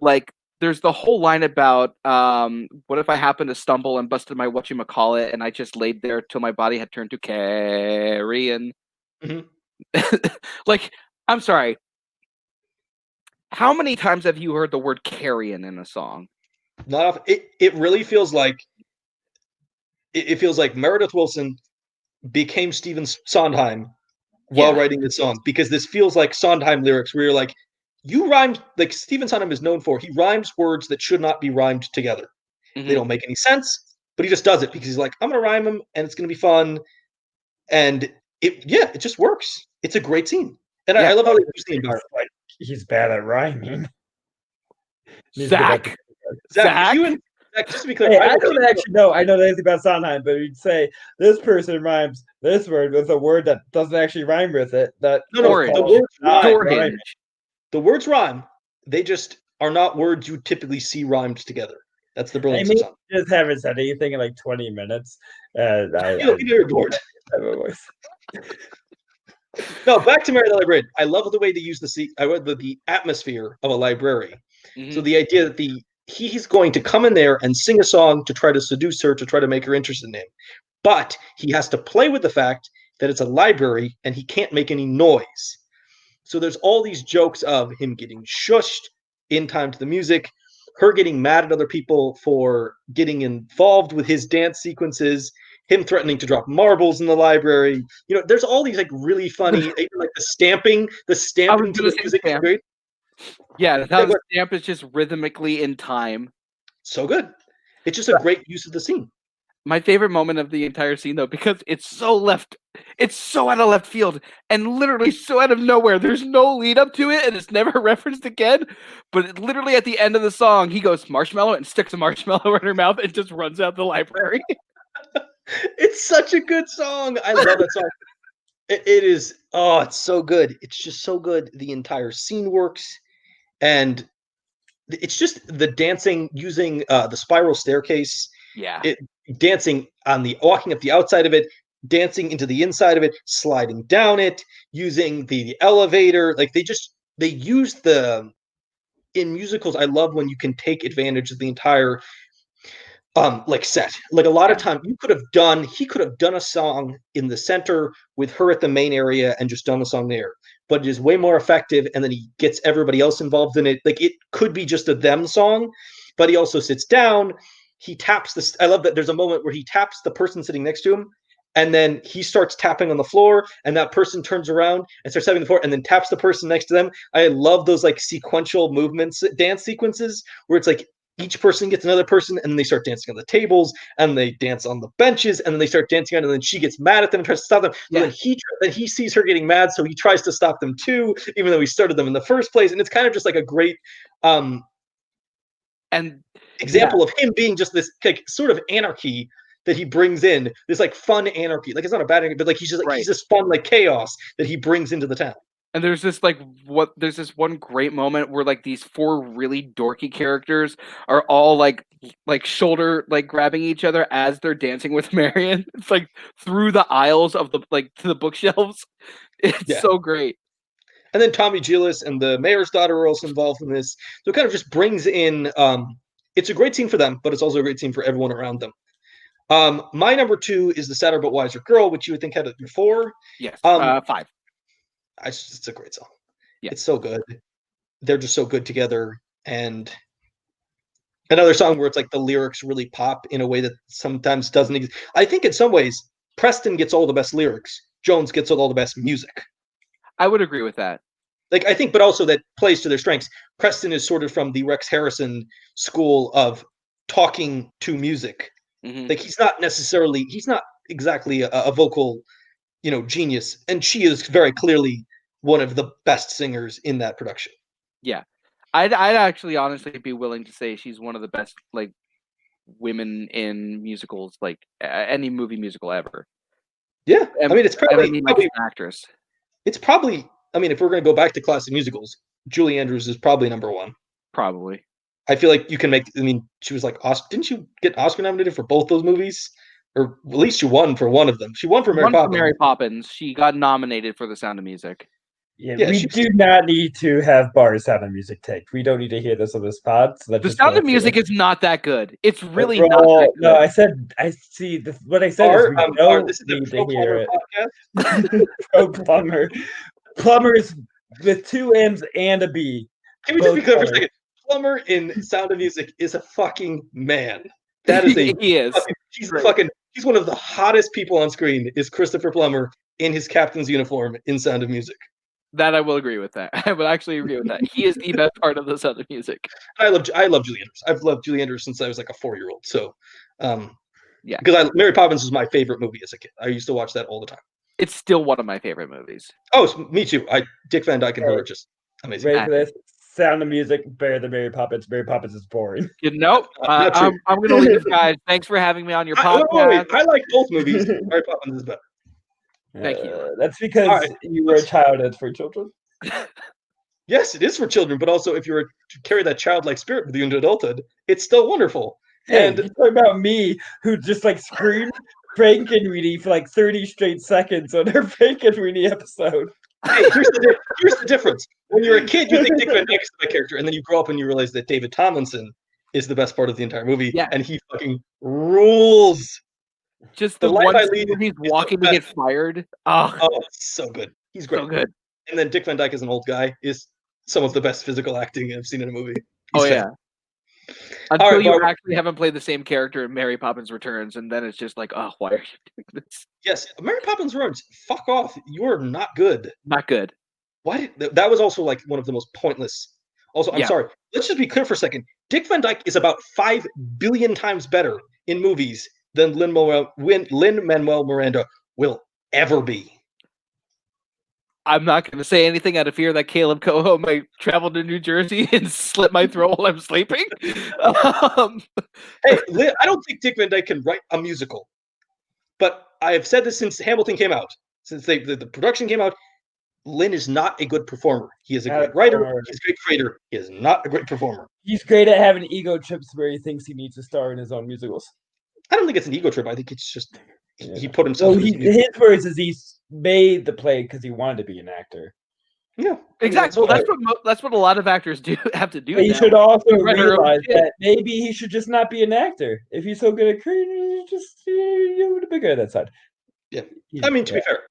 Like there's the whole line about what if I happened to stumble and busted my whatchamacallit and I just laid there till my body had turned to carrion. Like, I'm sorry. How many times have you heard the word carrion in a song? Not often. It really feels like it feels like Meredith Willson became Stephen Sondheim while writing this song, because this feels like Sondheim lyrics where you're like, you rhymed, like Stephen Sondheim is known for, he rhymes words that should not be rhymed together. They don't make any sense, but he just does it because he's like, I'm going to rhyme them and it's going to be fun. And it just works. It's a great scene. And I love how they use the environment. Like, he's bad at rhyming. Zack, just to be clear, hey, I don't actually know. I know anything about Sondheim, but you'd say this person rhymes this word with a word that doesn't actually rhyme with it. The words rhyme. They just are not words you typically see rhymed together. That's the brilliance of Sondheim. Just haven't said anything in like 20 minutes. You're bored. No, back to Mary the Librarian. I love the way they use the atmosphere of a library. So the idea that he's going to come in there and sing a song to try to seduce her, to try to make her interested in him. But he has to play with the fact that it's a library and he can't make any noise. So there's all these jokes of him getting shushed in time to the music, her getting mad at other people for getting involved with his dance sequences, him threatening to drop marbles in the library. There's all these like really funny, like the stamping to the music is great. Yeah, the stamp is just rhythmically in time. So good. It's just a great use of the scene. My favorite moment of the entire scene, though, because it's so out of left field and literally so out of nowhere. There's no lead up to it and it's never referenced again. But literally at the end of the song, he goes marshmallow and sticks a marshmallow in her mouth and just runs out the library. It's such a good song. I love that song. It is. Oh, it's so good. It's just so good. The entire scene works. And it's just the dancing using the spiral staircase. Dancing walking up the outside of it, dancing into the inside of it, sliding down it, using the elevator. Like they use in musicals. I love when you can take advantage of the entire like set. Like a lot of time he could have done a song in the center with her at the main area and just done the song there. But it is way more effective, and then he gets everybody else involved in it. Like it could be just a them song, but he also sits down. He taps this. I love that there's a moment where he taps the person sitting next to him, and then he starts tapping on the floor, and that person turns around and starts tapping the floor, and then taps the person next to them. I love those like sequential movements, dance sequences, where it's like each person gets another person, and then they start dancing on the tables, and they dance on the benches, and then they start dancing on, and then she gets mad at them and tries to stop them. Yeah. Then he sees her getting mad, so he tries to stop them too, even though he started them in the first place. And it's kind of just like a great example of him being just this like sort of anarchy that he brings in, this like fun anarchy. Like it's not a bad anarchy, but like he's just like he's this fun like chaos that he brings into the town. And there's this one great moment where like these 4 really dorky characters are all like shoulder like grabbing each other as they're dancing with Marion. It's like through the aisles of the like to the bookshelves. It's so great. And then Tommy Gillis and the mayor's daughter are also involved in this. So it kind of just brings in it's a great scene for them, but it's also a great scene for everyone around them. My number 2 is The Sadder But Wiser Girl, which you would think had your 4. Yes, 5. It's a great song. Yeah. It's so good. They're just so good together. And another song where it's like the lyrics really pop in a way that sometimes doesn't exist. I think in some ways, Preston gets all the best lyrics. Jones gets all the best music. I would agree with that. Like, I think, but also that plays to their strengths. Preston is sort of from the Rex Harrison school of talking to music. Mm-hmm. Like, he's not exactly a vocal, genius. And she is very clearly one of the best singers in that production. Yeah. I'd actually honestly be willing to say she's one of the best, like, women in musicals, like any movie musical ever. Yeah. I mean, it's probably an actress. It's probably, I mean, if we're going to go back to classic musicals, Julie Andrews is probably number one. Probably. I feel like you can she was like, didn't she get Oscar nominated for both those movies? Or at least she won for one of them. She won for Mary Poppins. Mary Poppins. She got nominated for The Sound of Music. Yeah, we do not need to have Barr's Sound of Music take. We don't need to hear this on this pod. So the Sound of Music is not that good. It's really not that good. No, I said, what I said is we don't need to hear it. Pro Plumber. Plumber's with 2 M's and a B. Can we just be clear for a second? Plumber in Sound of Music is a fucking man. That is he is. He's one of the hottest people on screen is Christopher Plummer in his captain's uniform in Sound of Music. That I will agree with that. I would actually agree with that. He is the best part of The Sound of Music. I love Julie Andrews. I've loved Julie Andrews since I was like a 4-year-old. So, yeah. Because Mary Poppins was my favorite movie as a kid. I used to watch that all the time. It's still one of my favorite movies. Oh, me too. Dick Van Dyke and her are just amazing. Ready for this? Sound of Music better than Mary Poppins. Mary Poppins is boring. Nope. I'm going to leave, guys. Thanks for having me on your podcast. I like both movies. Mary Poppins is better. Thank you. That's because you were a child and it's for children. Yes, it is for children, but also if you were to carry that childlike spirit with you into adulthood, it's still wonderful. Hey, and you're talking about me who just like screamed Frankenweenie for like 30 straight seconds on her Frankenweenie episode. Hey, here's the difference. When you're a kid, you think Dick Van Dyke is the character, and then you grow up and you realize that David Tomlinson is the best part of the entire movie, and he fucking rules. Just the one scene where he's walking to get fired. Oh, so good. He's great. So good. And then Dick Van Dyke as an old guy is some of the best physical acting I've seen in a movie. Yeah. Until you actually haven't played the same character in Mary Poppins Returns, and then it's just like, oh, why are you doing this? Yes, Mary Poppins Returns. Fuck off. You're not good. Not good. Why that was also like one of the most pointless. Also, I'm sorry. Let's just be clear for a second. Dick Van Dyke is about 5 billion times better in movies than Lin-Manuel Miranda will ever be. I'm not going to say anything out of fear that Caleb Coho might travel to New Jersey and slit my throat while I'm sleeping. Hey, I don't think Dick Van Dyke can write a musical. But I have said this since Hamilton came out. Since the production came out, Lin is not a good performer. He is a great writer. He's a great creator. He is not a great performer. He's great at having ego trips where he thinks he needs to star in his own musicals. I don't think it's an ego trip. I think it's just he put himself. Well, his words is he made the play because he wanted to be an actor. Yeah, exactly. Well, that's what a lot of actors have to do. But you should also realize that maybe he should just not be an actor. If he's so good at creating, you would have been good at that side. Yeah, I mean, to be fair,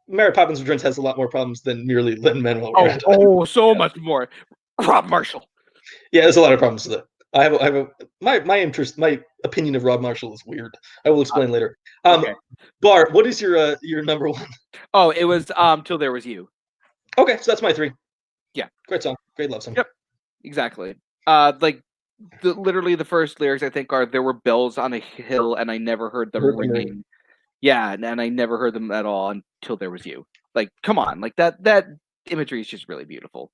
Mary Poppins Returns has a lot more problems than merely Lin-Manuel Miranda. Oh, so much more. Rob Marshall. Yeah, there's a lot of problems with it. My opinion of Rob Marshall is weird. I will explain later. Okay. Barr, what is your number one? Oh, it was Till There Was You. Okay, so that's my 3. Yeah. Great song. Great love song. Yep. Exactly. Literally the first lyrics I think are there were bells on a hill and I never heard them ringing. Yeah, and I never heard them at all until there was you. Like, come on. Like that imagery is just really beautiful.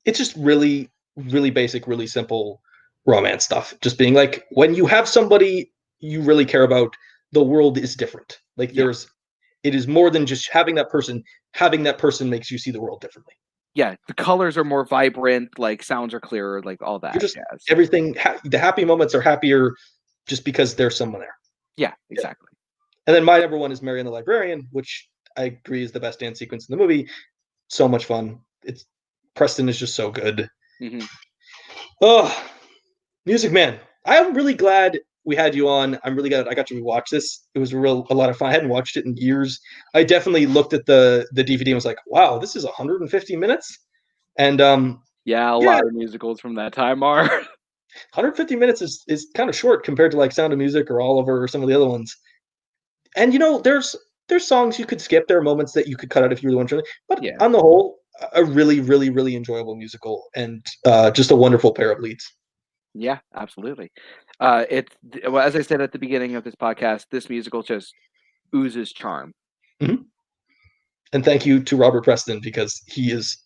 It's just really, really basic, really simple romance stuff. Just being like, when you have somebody you really care about, the world is different. Like it is more than just having that person. Having that person makes you see the world differently. Yeah, the colors are more vibrant, like sounds are clearer, like all that. Everything, the happy moments are happier just because there's someone there. Yeah, exactly. And then my number one is Mary and the Librarian, which I agree is the best dance sequence in the movie. So much fun. Preston is just so good. Mm-hmm. Oh, Music Man. I am really glad we had you on. I'm really glad I got to rewatch this. It was a lot of fun. I hadn't watched it in years. I definitely looked at the DVD and was like, wow, this is 150 minutes. And a lot of musicals from that time are 150 minutes is kind of short compared to like Sound of Music or Oliver or some of the other ones. And there's songs you could skip. There are moments that you could cut out if you really want to. But Yeah. on the whole, a really, really, really enjoyable musical, and just a wonderful pair of leads. Yeah, absolutely. As I said at the beginning of this podcast, this musical just oozes charm. Mm-hmm. And thank you to Robert Preston, because he is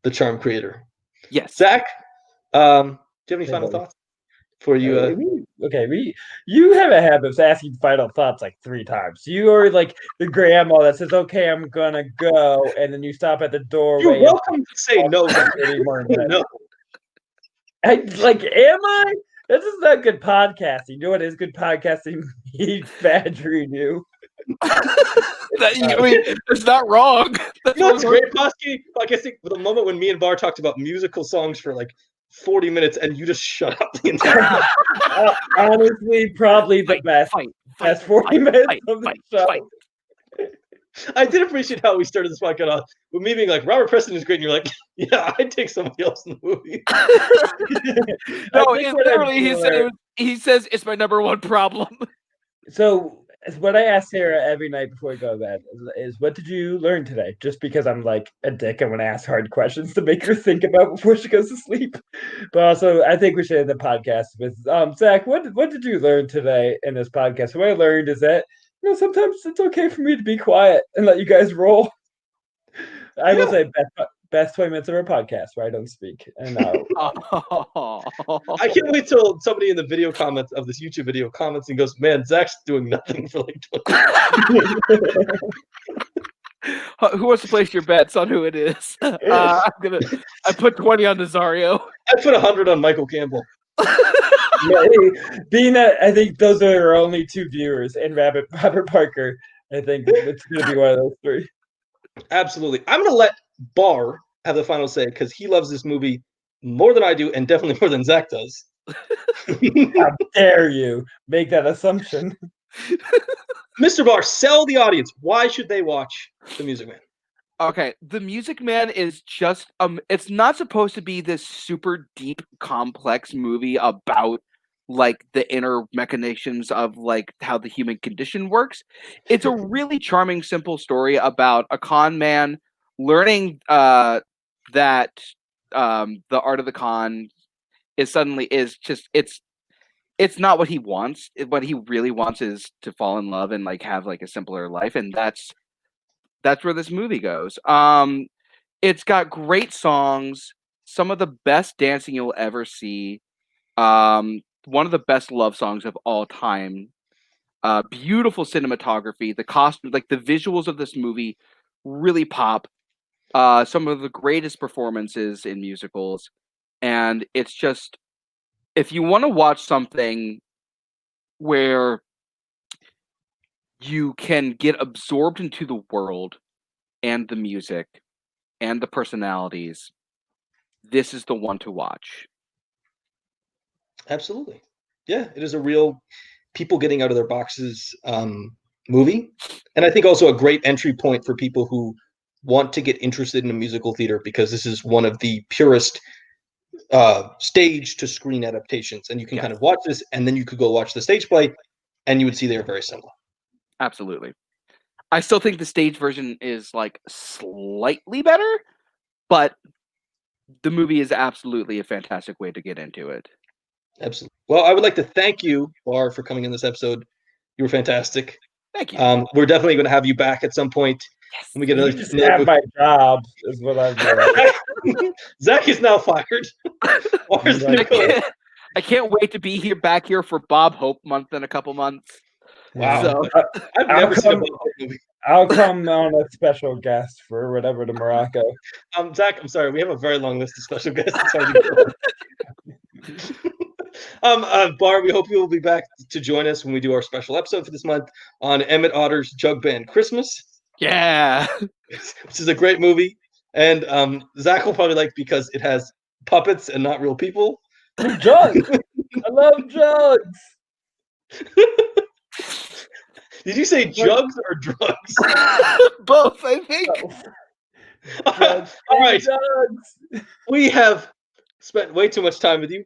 the charm creator. Yes. Zach, do you have any final thoughts before you? You have a habit of asking final thoughts like 3 times. You are like the grandma that says, "Okay, I'm gonna go," and then you stop at the doorway. You're welcome to say no. No. Am I? This is not good podcasting. You know what is good podcasting? Me badgering you. It's not wrong. It's great podcasting. The moment when me and Barr talked about musical songs for like 40 minutes, and you just shut up the entire time. Honestly, probably the best 40 minutes of the show. I did appreciate how we started this podcast off with me being like, Robert Preston is great, and you're like, yeah, I'd take somebody else in the movie. No, literally he says it's my number one problem. So what I ask Sarah every night before we go to bed is, what did you learn today? Just because I'm like a dick, I want to ask hard questions to make her think about before she goes to sleep. But also, I think we should end the podcast with Zach. What did you learn today in this podcast? What I learned is that sometimes it's okay for me to be quiet and let you guys roll. I will say best 20 minutes of our podcast where I don't speak. And I can't wait till somebody in the video comments of this YouTube video comments and goes, "Man, Zach's doing nothing for like 20 minutes." Who wants to place your bets on who it is? I put 20 on Nazario. I put 100 on Michael Campbell. Being that I think those are our only 2 viewers, and Robert Parker, I think it's going to be one of those 3. Absolutely. I'm going to let Barr have the final say, because he loves this movie more than I do, and definitely more than Zach does. How dare you make that assumption? Mr. Barr, sell the audience. Why should they watch The Music Man? Okay, The Music Man is just it's not supposed to be this super deep, complex movie about like the inner machinations of like how the human condition works. It's a really charming, simple story about a con man learning that the art of the con is it's not what he wants. What he really wants is to fall in love and like have like a simpler life, and that's where this movie goes. It's got great songs, some of the best dancing you'll ever see. One of the best love songs of all time. Beautiful cinematography. The costume, like the visuals of this movie, really pop. Some of the greatest performances in musicals, and it's just, if you want to watch something where you can get absorbed into the world and the music and the personalities, this is the one to watch. Absolutely. Yeah, it is a real people getting out of their boxes movie. And I think also a great entry point for people who want to get interested in a musical theater, because this is one of the purest stage to screen adaptations. And you can kind of watch this, and then you could go watch the stage play, and you would see they're very similar. Absolutely. I still think the stage version is like slightly better, but the movie is absolutely a fantastic way to get into it. Absolutely. Well, I would like to thank you, Barr, for coming in this episode. You were fantastic. Thank you. We're definitely going to have you back at some point. Yes. When we get another. Just have my job is what I'm doing. Zach is now fired. I can't wait to be back here for Bob Hope Month in a couple months. Wow. So, I've never seen a Bob Hope movie. I'll come on a special guest for whatever to Morocco. Zach, I'm sorry. We have a very long list of special guests. Barr, we hope you will be back to join us when we do our special episode for this month on Emmett Otter's Jug Band Christmas. Yeah. Which is a great movie. And Zach will probably like, because it has puppets and not real people. Jugs! I love jugs! Did you say jugs or drugs? Both, I think. All right. Jugs. We have spent way too much time with you.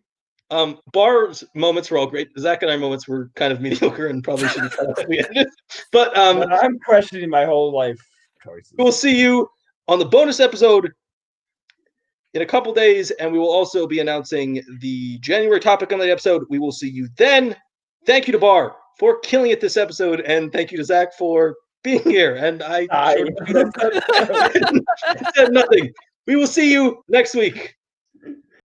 Barr's moments were all great. Zach and our moments were kind of mediocre and probably should have cut we ended. But I'm questioning my whole life choices. We'll see you on the bonus episode in a couple days, and we will also be announcing the January topic on the episode. We will see you then. Thank you to Barr for killing it this episode, and thank you to Zach for being here. And I said nothing. We will see you next week.